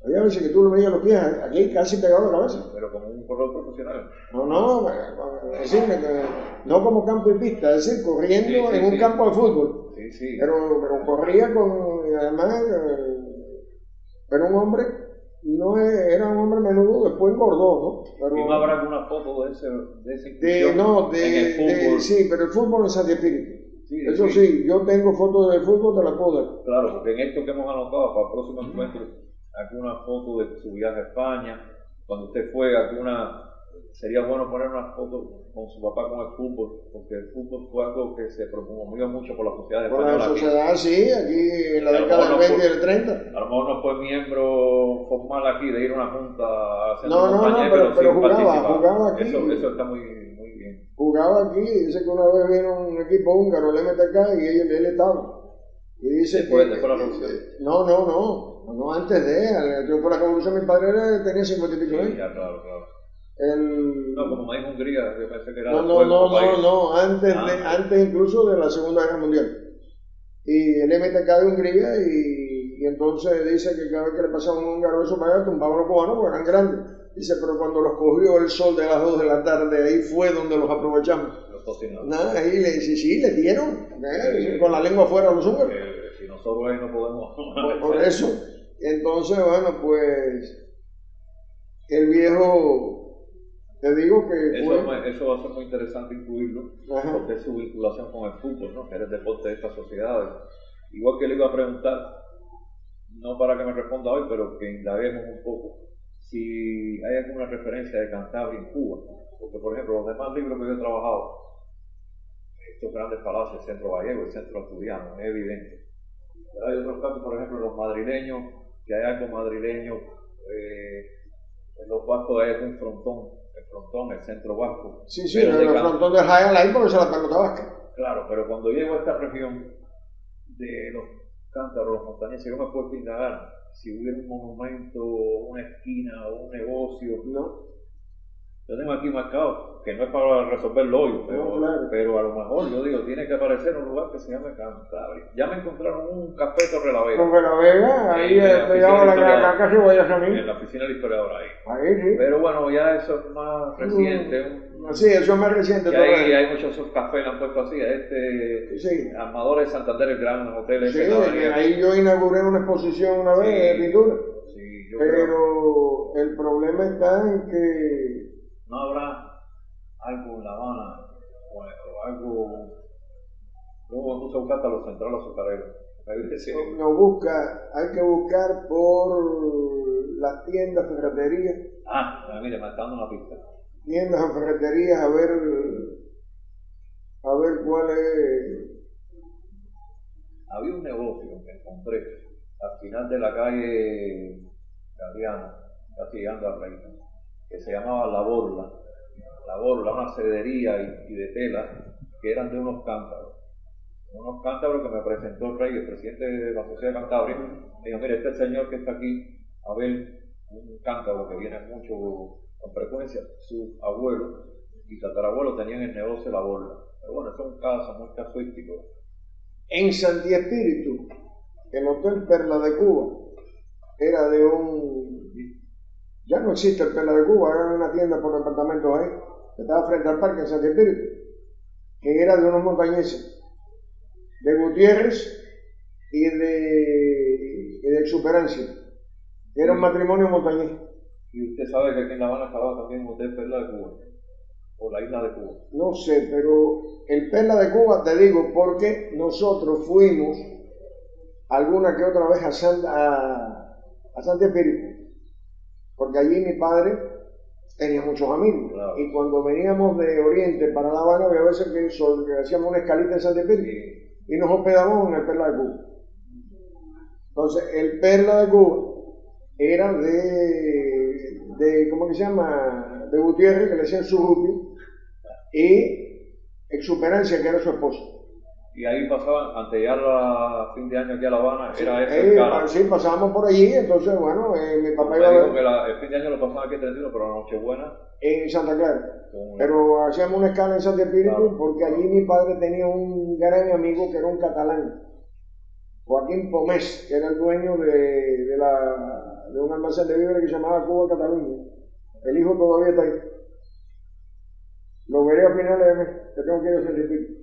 Había veces que tú lo veías los pies aquí casi pegado a la cabeza. Pero como un corredor profesional. No, decirme que no como campo y pista, es decir, corriendo en un campo de fútbol. Sí. Pero corría además, pero un hombre, era un hombre menudo, después engordó, ¿no? Pero, ¿y no habrá alguna foto de ese incursión en el fútbol? Sí, pero el fútbol en Santi Espíritu. Eso sí, yo tengo fotos del fútbol, te las puedo dar. Claro, porque en esto que hemos anotado para el próximo encuentro, alguna foto de su viaje a España, cuando usted fue, alguna sería bueno poner una foto con su papá con el fútbol, porque el fútbol fue algo que se promovió mucho por la sociedad Por española. la sociedad, sí, aquí en la década del 20 y del 30. A lo mejor no fue miembro formal aquí de ir a una junta a hacer pero jugaba aquí. Eso está muy bien. Jugaba aquí, dice que una vez vino un equipo húngaro, el MTK, y él estaba. Y dice después de la revolución. No, antes de. Yo por la revolución mi padre tenía 50 y pico años. Sí, ya, claro. No, como me dijo Hungría, yo pensé que era antes incluso de la Segunda Guerra Mundial. Y el MTK de Hungría, y entonces dice que cada vez que le pasaba un húngaro eso para allá, tumbaban los cubanos porque eran grandes. Dice, pero cuando los cogió el sol de las 2 de la tarde, ahí fue donde los aprovechamos. Nada, ahí le dieron, con la lengua afuera a los húngaros. Si nosotros ahí no podemos. Por eso. Entonces, bueno, pues, el viejo, te digo que eso va a ser muy interesante incluirlo, porque es su vinculación con el fútbol, ¿no? Que era el deporte de estas sociedades. Igual que le iba a preguntar, no para que me responda hoy, pero que indaguemos un poco, si hay alguna referencia de Cantabria en Cuba. Porque, por ejemplo, los demás libros que yo he trabajado, estos grandes palacios, el centro gallego, el centro asturiano, es evidente. Pero hay otros casos, por ejemplo, los madrileños, que hay algo madrileño, en los vascos hay un frontón, el centro vasco. Sí, pero el frontón de Highline porque es la pelota vasca. Claro, pero cuando llego a esta región de los cántaros, los montañeses, yo me puedo indagar si hubiera un monumento, una esquina o un negocio. No. Yo tengo aquí marcado, que no es para resolverlo hoy, pero a lo mejor yo digo, tiene que aparecer un lugar que se llame Cantabria. Ya me encontraron un café Torrelavega. Torrelavega, ahí pegado la casi Guayasamín. En la oficina del historiador ahí. Ahí sí. Pero bueno, ya eso es más reciente. Sí, eso es más reciente. Y ahí hay muchos esos cafés que han puesto así, Armadores de Santander, el gran hotel. Sí, ahí yo inauguré una exposición una vez de pintura. Sí, pero el problema está en que no habrá algo en La Habana o algo. Luego tú se buscaste a los centrales azucareros. Hay que buscar por las tiendas, ferreterías. Mire, me está dando una pista. Tiendas o ferreterías a ver cuál es. Había un negocio que encontré al final de la calle Galeano, casi llegando a Reina, que se llamaba La Borla, una cedería y de tela que eran de unos cántabros que me presentó el rey, el presidente de la Sociedad de Cantabria. Me dijo, mire, este señor que está aquí, a ver, un cántabro que viene mucho con frecuencia, su abuelo y tatarabuelo tenían el negocio de La Borla. Pero bueno, eso es un caso muy casuístico. En Santi Espíritu, el Hotel Perla de Cuba era de ya no existe el Perla de Cuba, era una tienda por departamentos ahí, que estaba frente al parque en Santi Espíritu, que era de unos montañeses, de Gutiérrez y de Exuperancia. Era un matrimonio montañés. ¿Y usted sabe que aquí en La Habana estaba también un Hotel Perla de Cuba? ¿O la isla de Cuba? No sé, pero el Perla de Cuba, te digo, porque nosotros fuimos alguna que otra vez a Santi Espíritu, porque allí mi padre tenía muchos amigos, claro. Y cuando veníamos de Oriente para La Habana, había veces que hacíamos una escalita en Santi Espíritu y nos hospedábamos en el Perla de Cuba. Entonces, el Perla de Cuba era de ¿cómo que se llama? De Gutiérrez, que le decían Surrupio, y Exuperancia, que era su esposa. Y ahí pasaban, antes de llegar a fin de año aquí a La Habana, sí, pasábamos por allí, entonces bueno, mi papá iba a ver. Que el fin de año lo pasaban aquí en Trentino, pero la Nochebuena en Santa Clara. Pero hacíamos una escala en Santi Espíritu, claro, porque allí mi padre tenía un gran amigo que era un catalán, Joaquín Pomés, que era el dueño de un almacén de víveres que se llamaba Cuba Cataluña. El hijo todavía está ahí. Lo veré a finales de mes, que tengo que ir a Santi Espíritu.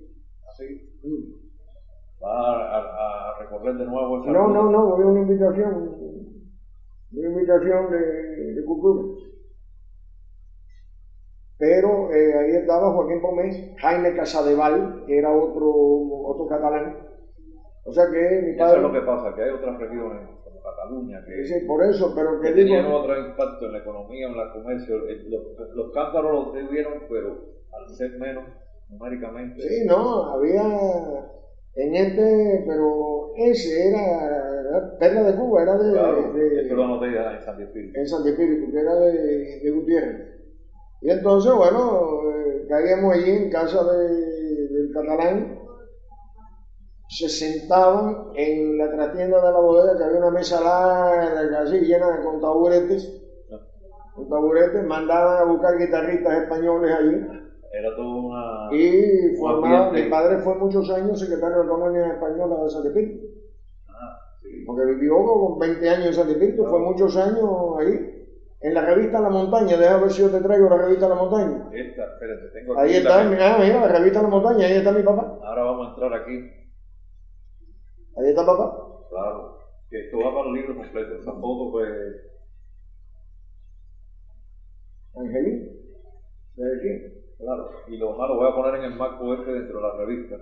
¿Así? ¿Va a recorrer de nuevo esa No, voy a una invitación de cultura. Pero ahí estaba Joaquín Pomés, Jaime Casadeval, que era otro catalán. O sea que mi padre... Eso es lo que pasa, que hay otras regiones como Cataluña, que, sí, por eso, pero que que tenían digo, otro impacto en la economía, en la comercio. Los cántaros los tuvieron, pero al ser menos numéricamente. sí, no, había en pero ese era Perla de Cuba, era Claro, eso lo anoté ya en San Espíritu. en Santi Espíritu, que era de Gutiérrez. Y entonces, bueno, caíamos allí en casa del catalán, se sentaban en la trastienda de la bodega, que había una mesa larga, así, llena con taburetes, mandaban a buscar guitarristas españoles allí. Era todo una... Y formaba, ambiente. mi padre fue muchos años secretario de la Colonia Española de Santi Espíritu. Sí. Porque vivió con 20 años en Santi Espíritu, fue muchos años ahí. En la revista La Montaña, déjame ver si yo te traigo la revista La Montaña. Espérate, tengo aquí. Ahí está, mira, la revista La Montaña, ahí está mi papá. Ahora vamos a entrar aquí. Ahí está papá. Claro, que esto va para el libro completo. Esa foto, pues. Angelín, ¿de quién? Claro, y lo más lo voy a poner en el marco este dentro de la revista.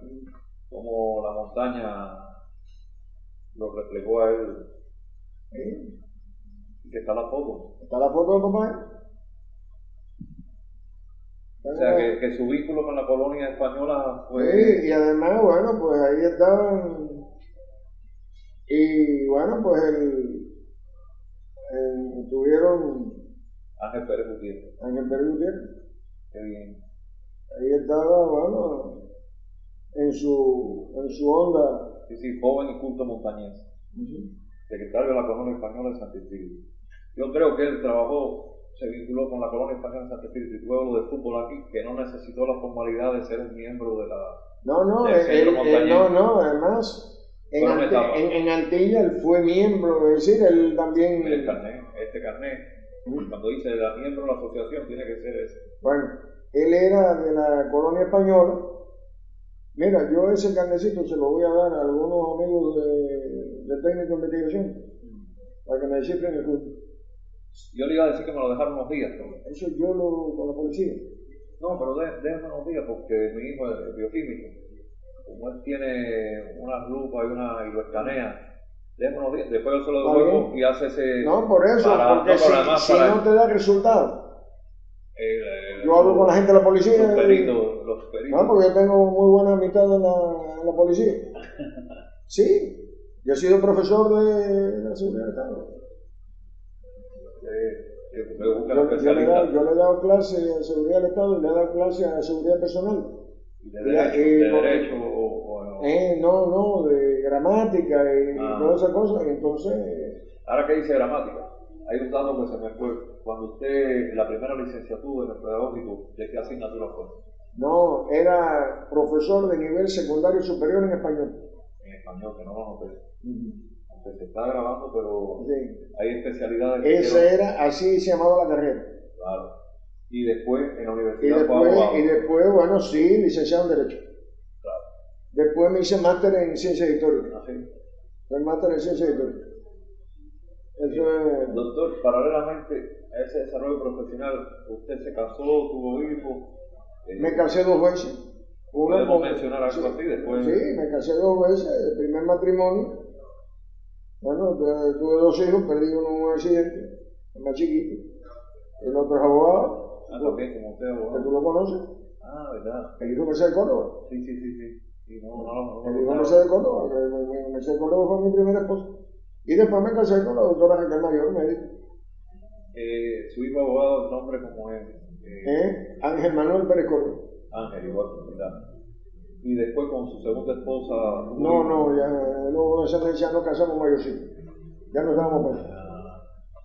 Como la montaña lo reflejó a él. ¿Sí? Que está la foto. ¿Está la foto de papá? O sea, que su vínculo con la colonia española fue... Sí, y además, bueno, pues ahí estaban, y bueno, pues tuvieron Ángel Pérez Gutiérrez. Ángel Pérez Gutiérrez. Qué bien. Ahí estaba, bueno, en su onda. Sí, joven y culto montañés. Secretario de la colonia española de Santi Espíritu. Yo creo que él se vinculó con la colonia española de Santi Espíritu y luego de fútbol aquí, que no necesitó la formalidad de ser un miembro de la... Además, en Antilla él fue miembro, es decir, él también... El carnet, cuando dice era miembro de la asociación, tiene que ser ese. Bueno, él era de la colonia española. Mira, yo ese carnecito se lo voy a dar a algunos amigos de técnico de investigación para que me descifren el curso. Yo le iba a decir que me lo dejaron unos días. Eso yo con la policía. No, pero déjame unos días porque mi hijo es bioquímico. Como él tiene una lupa y lo escanea, déjame unos días. Después yo se lo devuelvo y hace ese... No, por eso, porque si no te da resultado. Yo hablo con la gente de la policía. Los peritos. No, porque yo tengo muy buena amistad en la policía. Sí, yo he sido profesor de la seguridad del Estado. Yo le he dado clase de seguridad del Estado y le he dado clase a seguridad personal. ¿De derecho No, de gramática y todas esas cosas. Entonces... Ahora que dice gramática, hay un dato que se me fue. Cuando usted, la primera licenciatura en el pedagógico, ¿de qué asignatura fue? No, era profesor de nivel secundario superior en español. En español, que no lo noté. Aunque se está grabando, pero sí. Hay especialidades. Así se llamaba la carrera. Claro. Y después en la universidad y después, bueno, sí, licenciado en Derecho. Claro. Después me hice máster en Ciencias Históricas. ¿Ah, sí? El máster en Ciencias Históricas. Doctor, paralelamente a ese desarrollo profesional, ¿usted se casó, tuvo hijos? Me casé 2 veces. ¿Podemos mencionar algo así después? Sí, me casé 2 veces. El primer matrimonio, bueno, tuve 2 hijos, perdí uno en un accidente, el más chiquito. El otro es abogado. También, como usted es abogado. Que tú lo conoces. ¿Verdad? El hijo Mercedes Córdoba. Sí. El hijo Mercedes Córdoba. Mercedes Córdoba fue mi primera esposa. Y después me casé con la doctora Raquel Mayor, médico. Su hijo abogado, el nombre como es. Ángel Manuel Pérez Córdoba. Ángel, igual, ¿verdad? Y después con su segunda esposa. Ya nos casamos mayorcito. Ya nos dábamos cuenta.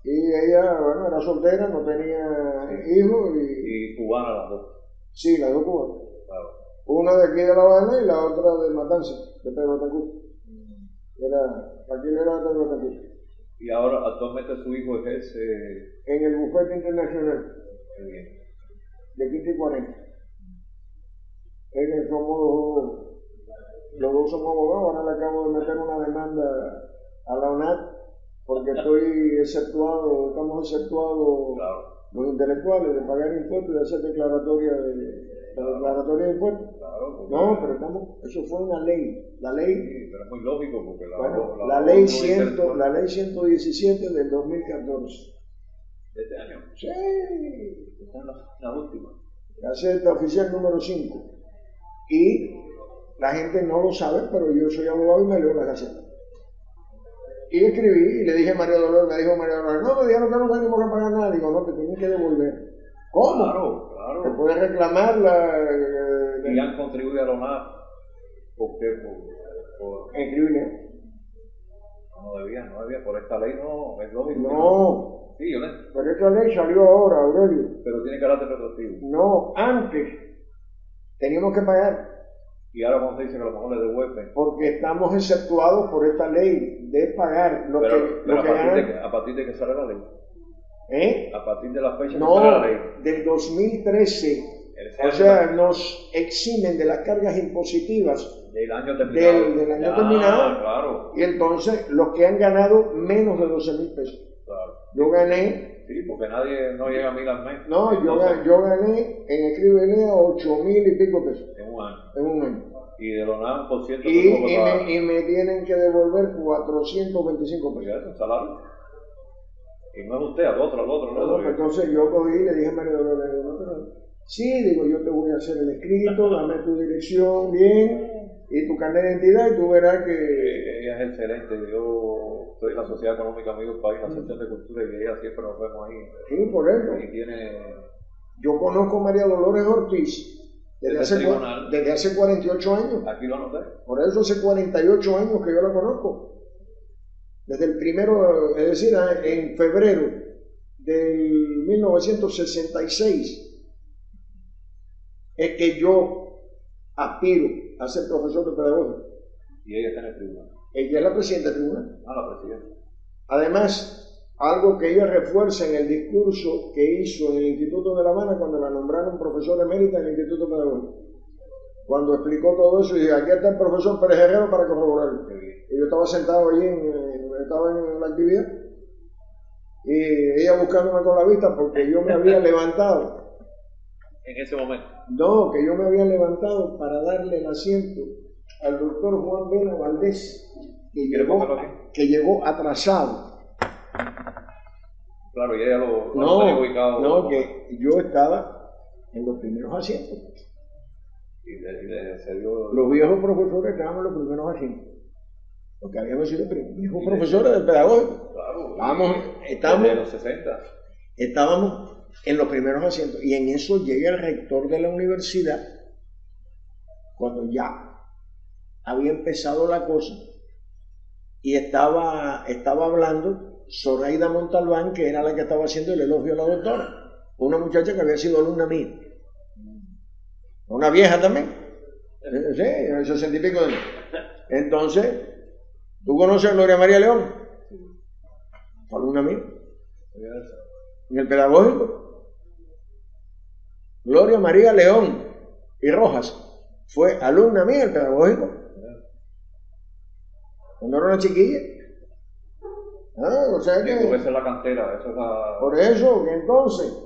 Y ella, bueno, era soltera, no tenía hijos. Y cubana las dos. Sí, las dos cubanas. Claro. Una de aquí de La Habana y la otra de Matanza, de Pedro Betancourt. Aquí era Pedro Betancourt. Y ahora actualmente su hijo ejerce en el bufete internacional de Quinta y 40. Los dos somos abogados. Ahora le acabo de meter una demanda a la UNAT porque estamos exceptuados, claro, los intelectuales, de pagar impuestos y de hacer declaratoria de la declaratoria de impuestos. Claro, No, pero eso fue una ley. La ley, sí, pero es muy lógico porque la ley 117 del 2014. ¿De este año? Sí. Esta es la última. Gaceta oficial número 5. Y la gente no lo sabe, pero yo soy abogado y me leo la Gaceta. Y escribí y le dije a María Dolores, me dijo María Dolores, no, me dijeron que no tenemos que pagar nada. Digo, no, te tienen que devolver. ¿Cómo? Claro, claro. Te puedes reclamarla. Y han contribuido a la ONAP. ¿Por qué? Por... Escribirle. No debía, por esta ley no, es lógico. No. Sí, yo Pero esta ley salió ahora, Aurelio. pero tiene carácter retroactivo. No, antes teníamos que pagar. Y ahora cuando se dice que a lo mejor le devuelven. Porque estamos exceptuados por esta ley de pagar lo Pero que ganan. a partir de que sale la ley. ¿Eh? A partir de la fecha No, que sale la ley. del 2013. O sea, nos eximen de las cargas impositivas del año terminado. Del año terminado. Claro. Y entonces los que han ganado menos de 12,000 pesos. Claro. Yo gané. Sí, porque nadie no llega a 1,000 al mes. No, entonces, yo gané en escribirle 8,000 y pico pesos. En un año. En un año. Y de lo nada, por ciento. Y me tienen que devolver 425 pesos. Es un salario. Y no es usted, al otro. No, entonces yo cogí y le dije a María Dolores, sí, digo, yo te voy a hacer el escrito, dame tu dirección bien y tu carnet de identidad y tú verás que... Ella es excelente. Yo estoy en la Sociedad Económica Amigo del País, la sección de cultura, y ella siempre nos vemos ahí. Sí, por eso. Y tiene... Yo conozco a María Dolores Ortiz desde hace 48 años. Aquí lo anoté. Por eso hace 48 años que yo la conozco. Desde el primero, es decir, en febrero del 1966, es que yo aspiro a ser profesor de pedagogía. Y ella está en el tribunal. Ella es la presidenta del tribunal. La presidenta. Además, algo que ella refuerza en el discurso que hizo en el Instituto de La Habana cuando la nombraron profesora emérita en el Instituto Pedagógico. Cuando explicó todo eso, y dije, aquí está el profesor Pérez Herrero para corroborarlo. Y yo estaba sentado allí, estaba en la actividad, y ella buscándome con la vista porque yo me había levantado. En ese momento. No, que yo me había levantado para darle el asiento al doctor Juan Vena Valdés, que llegó atrasado. Claro, y ella lo tenía ubicado. No, que yo estaba en los primeros asientos. Y se dio... Los viejos profesores estaban en los primeros asientos. Porque habíamos sido viejos profesores de pedagogía. Claro. Estábamos de los 60. Estábamos en los primeros asientos. Y en eso llega el rector de la universidad, cuando ya había empezado la cosa, y estaba hablando Zoraida Montalbán, que era la que estaba haciendo el elogio a la doctora, una muchacha que había sido alumna mía, una vieja también, sí, en el 60 y pico de años. Entonces, ¿tú conoces a Gloria María León? Alumna mía, en el pedagógico. Gloria María León y Rojas fue alumna mía en el pedagógico cuando era una chiquilla. O sea que... Esa es la cantera, eso es la... Por eso, que entonces,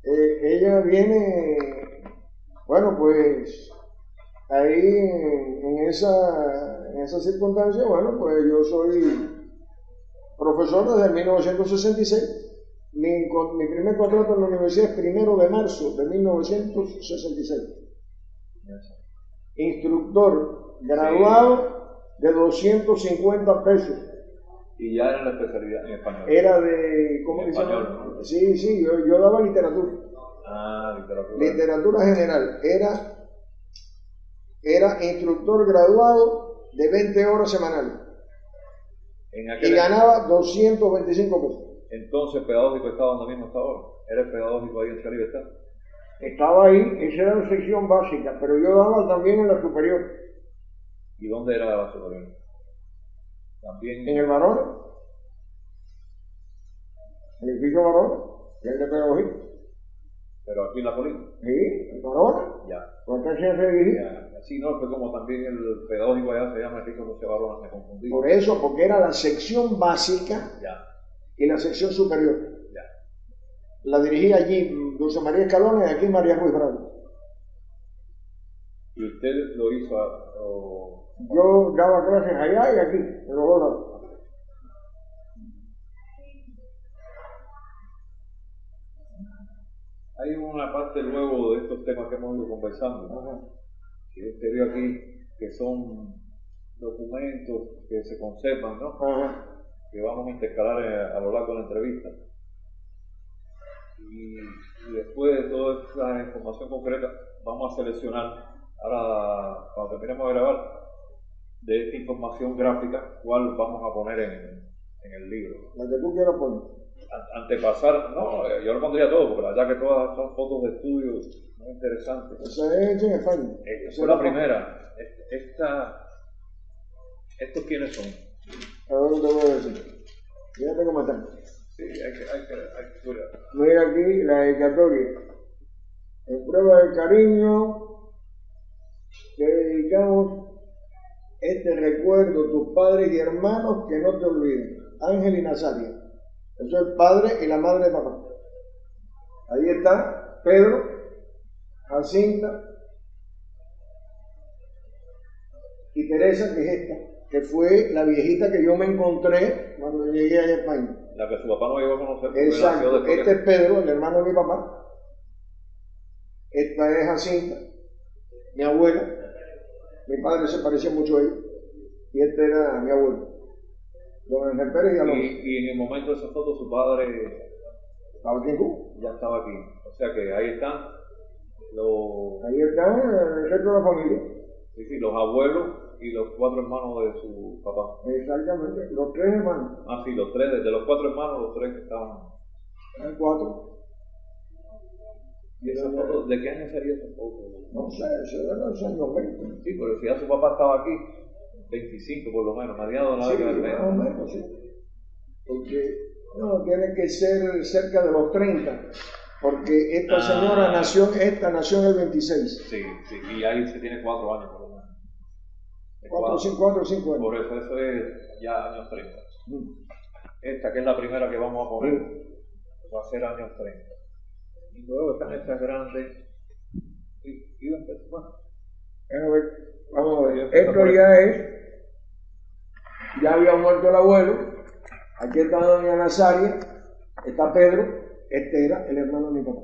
ella viene, bueno, pues, ahí en esa circunstancia, bueno, pues yo soy profesor desde 1966. Mi primer contrato en la universidad es 1 de marzo de 1966. Instructor graduado de 250 pesos. Y ya era la especialidad en español. Era de, ¿cómo se llama? ¿No? Sí, yo daba literatura. Literatura. Literatura general. Era instructor graduado de 20 horas semanales. Y ganaba 225 pesos. Entonces, pedagógico estaba donde mismo está ahora. Era el pedagógico ahí en Ciudad Libertad. Estaba ahí, esa era la sección básica, pero yo daba también en la superior. ¿Y dónde era la superior? También. En el Barón. En el edificio Barón, que es de pedagogía. Pero aquí en la colina. Sí, el Barón. Ya. ¿Por qué se dirige? Sí, no, fue como también el pedagógico allá se llama el Rico José Barón, me confundí. Por eso, porque era la sección básica. Ya. Y la sección superior. Ya. La dirigía allí Dulce María Escalona y aquí María Ruiz Bravo. ¿Y usted lo hizo Yo daba clases allá y aquí, en los dos lados. Hay una parte luego de estos temas que hemos ido conversando, que usted vio aquí, que son documentos que se conservan, ¿no? Que vamos a intercalar a lo largo de la entrevista. Y después de toda esa información concreta, vamos a seleccionar, ahora cuando terminemos de grabar, de esta información gráfica, cuál vamos a poner en el libro. La que tú quieras poner. Antepasar, no, yo lo pondría todo, porque la verdad que todas son fotos de estudio muy interesantes. Esa es en España. Fue la primera. ¿Estos quiénes son? A ver, te voy a decir. Fíjate cómo están. Sí, hay que estudiar. Mira aquí la dedicatoria. En prueba de cariño, te dedicamos este recuerdo a tus padres y hermanos que no te olviden. Ángel y Nazaria. Eso es el padre y la madre de papá. Ahí está Pedro, Jacinta y Teresa, que es esta, que fue la viejita que yo me encontré cuando llegué a España. La que su papá no llegó a conocer. Exacto. Este es Pedro, el hermano de mi papá. Esta es Jacinta, mi abuela. Mi padre se parecía mucho a ella. Y este era mi abuelo. Don Ángel Pérez y Alonso. Y en el momento de esa foto su padre ¿Estaba aquí en Cuba? ya estaba aquí. O sea que ahí están los... Ahí está el resto de la familia. Sí, los abuelos y los 4 hermanos de su papá. Exactamente, los 3 hermanos. Ah, sí, los 3, de los 4 hermanos, los 3 que estaban. Hay 4. ¿Y esa foto, de qué año sería esa foto? No sé, eso es de los años 20. Sí, pero si ya su papá estaba aquí, 25 por lo menos, mediados de la década del 20. Más o menos, sí. Porque no, tiene que ser cerca de los 30. Porque esta señora nació en el 26. Sí, y ahí se tiene 4 años por lo menos. 4 o 5 años. Por eso es ya años 30. Esta que es la primera que vamos a poner, va a ser años 30. Y luego están estas grandes. Y bueno. Vamos a ver. Esto ya había muerto el abuelo. Aquí está doña Nazaria, está Pedro, este era el hermano de mi papá.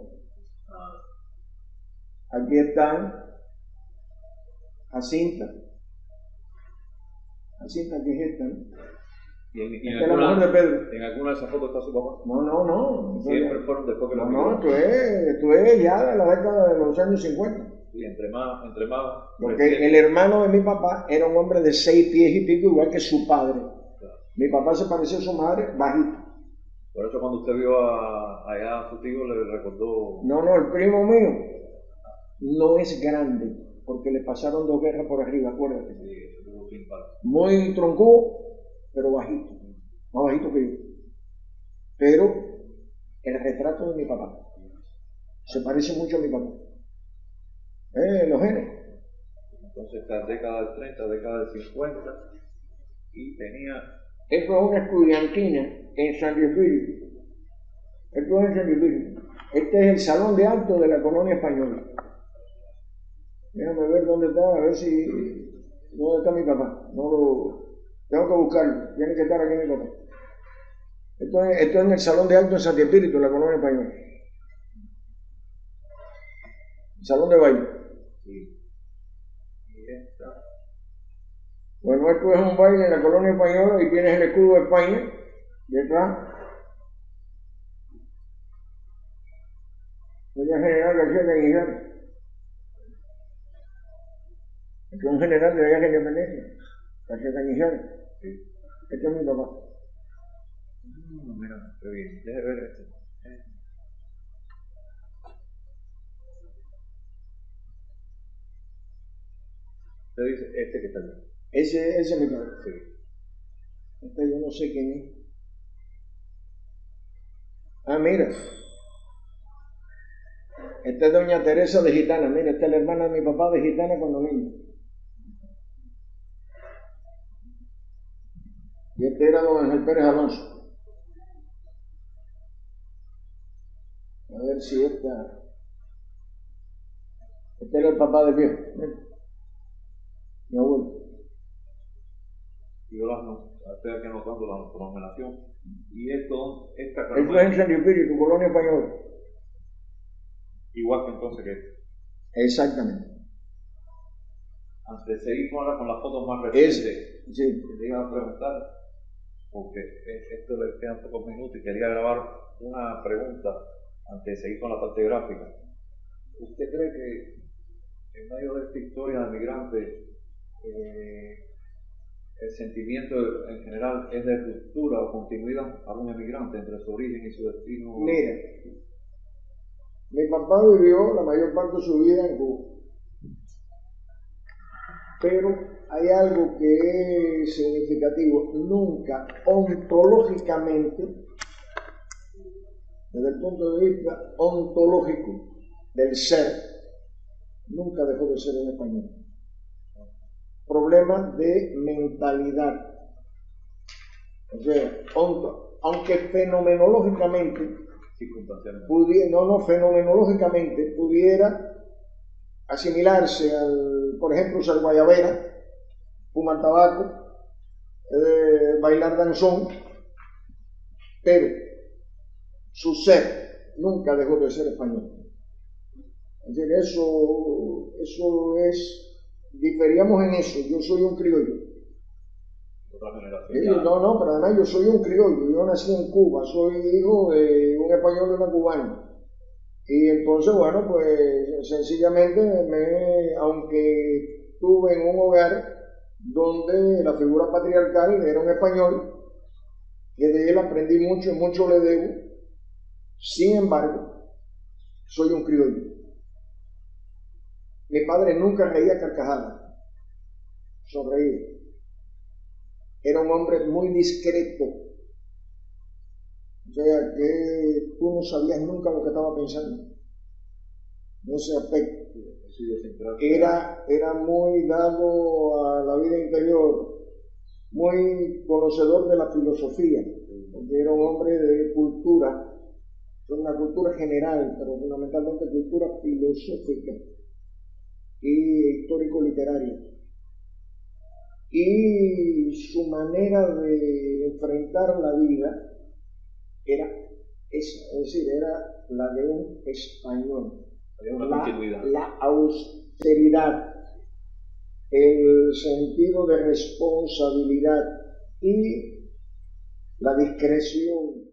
Aquí están Jacinta, que es esta, ¿no? ¿Y en Esta es la mujer de Pedro. ¿En alguna de esas fotos está su papá? No. Siempre fueron después que lo No, esto es ya de la década de los años 50. Y entre más. Porque el hermano de mi papá era un hombre de 6 pies y pico, igual que su padre. Claro. Mi papá se parecía a su madre, bajito. Por eso cuando usted vio allá a su tío le recordó... No, el primo mío no es grande, porque le pasaron 2 guerras por arriba, acuérdate. Sí, muy troncudo, pero bajito, más bajito que yo. Pero el retrato de mi papá se parece mucho a mi papá. Los genes. Entonces esta década del 30, década del 50, y tenía... Eso es una estudiantina en San Espíritu. Esto es en San Espíritu. Este es el salón de acto de la colonia española. Déjame ver dónde está, a ver si... ¿Dónde está mi papá? Tengo que buscarlo. Tiene que estar aquí mi papá. Esto es en el salón de acto en San Espíritu, en la colonia española. El salón de baile. Sí. Y esta... Bueno, esto es un baile en la colonia española y tienes el escudo de España detrás. Doña General García Cañizar. Este es un general de la guerra de independencia. García Cañizar. Sí. Este es mi papá. Mira, qué bien. Déjame ver esto. Usted dice este que está aquí. Ese es mi padre. Sí. Este yo no sé quién es. Ah, mira. Esta es doña Teresa de Gitana. Mira, esta es la hermana de mi papá de Gitana cuando niño. Y este era don Ángel Pérez Alonso. A ver si esta... Este era el papá del viejo. mi abuelo. Y yo estoy aquí anotando la pronunciación. Y esto, esta Él fue en San Espíritu, colonia española. Igual que entonces que Exactamente. antes de seguir con las fotos más recientes, Sí. le iba a preguntar, porque esto le quedan pocos minutos y quería grabar una pregunta antes de seguir con la parte gráfica. ¿Usted cree que en medio de esta historia de migrantes el sentimiento en general es de ruptura o continuidad para un emigrante entre su origen y su destino? Mira, mi papá vivió la mayor parte de su vida en Cuba, pero hay algo que es significativo. Nunca, ontológicamente, desde el punto de vista ontológico del ser, nunca dejó de ser un español. Problemas de mentalidad. O sea, aunque fenomenológicamente fenomenológicamente pudiera asimilarse al, por ejemplo, usar guayabera, fumar tabaco, bailar danzón, pero su ser nunca dejó de ser español. Es decir, eso es, diferíamos en eso. Yo soy un criollo. Otra generación. No, pero además yo soy un criollo, yo nací en Cuba, soy hijo de un español y una cubana. Y entonces, bueno, pues sencillamente, aunque estuve en un hogar donde la figura patriarcal era un español, que de él aprendí mucho y mucho le debo, sin embargo, soy un criollo. Mi padre nunca reía carcajadas, sonreía. Era un hombre muy discreto. O sea, que tú no sabías nunca lo que estaba pensando. En ese aspecto. Era muy dado a la vida interior, muy conocedor de la filosofía, porque era un hombre de cultura, una cultura general, pero fundamentalmente cultura filosófica y histórico-literaria. Y su manera de enfrentar la vida era esa, es decir, era la de un español. La austeridad, el sentido de responsabilidad y la discreción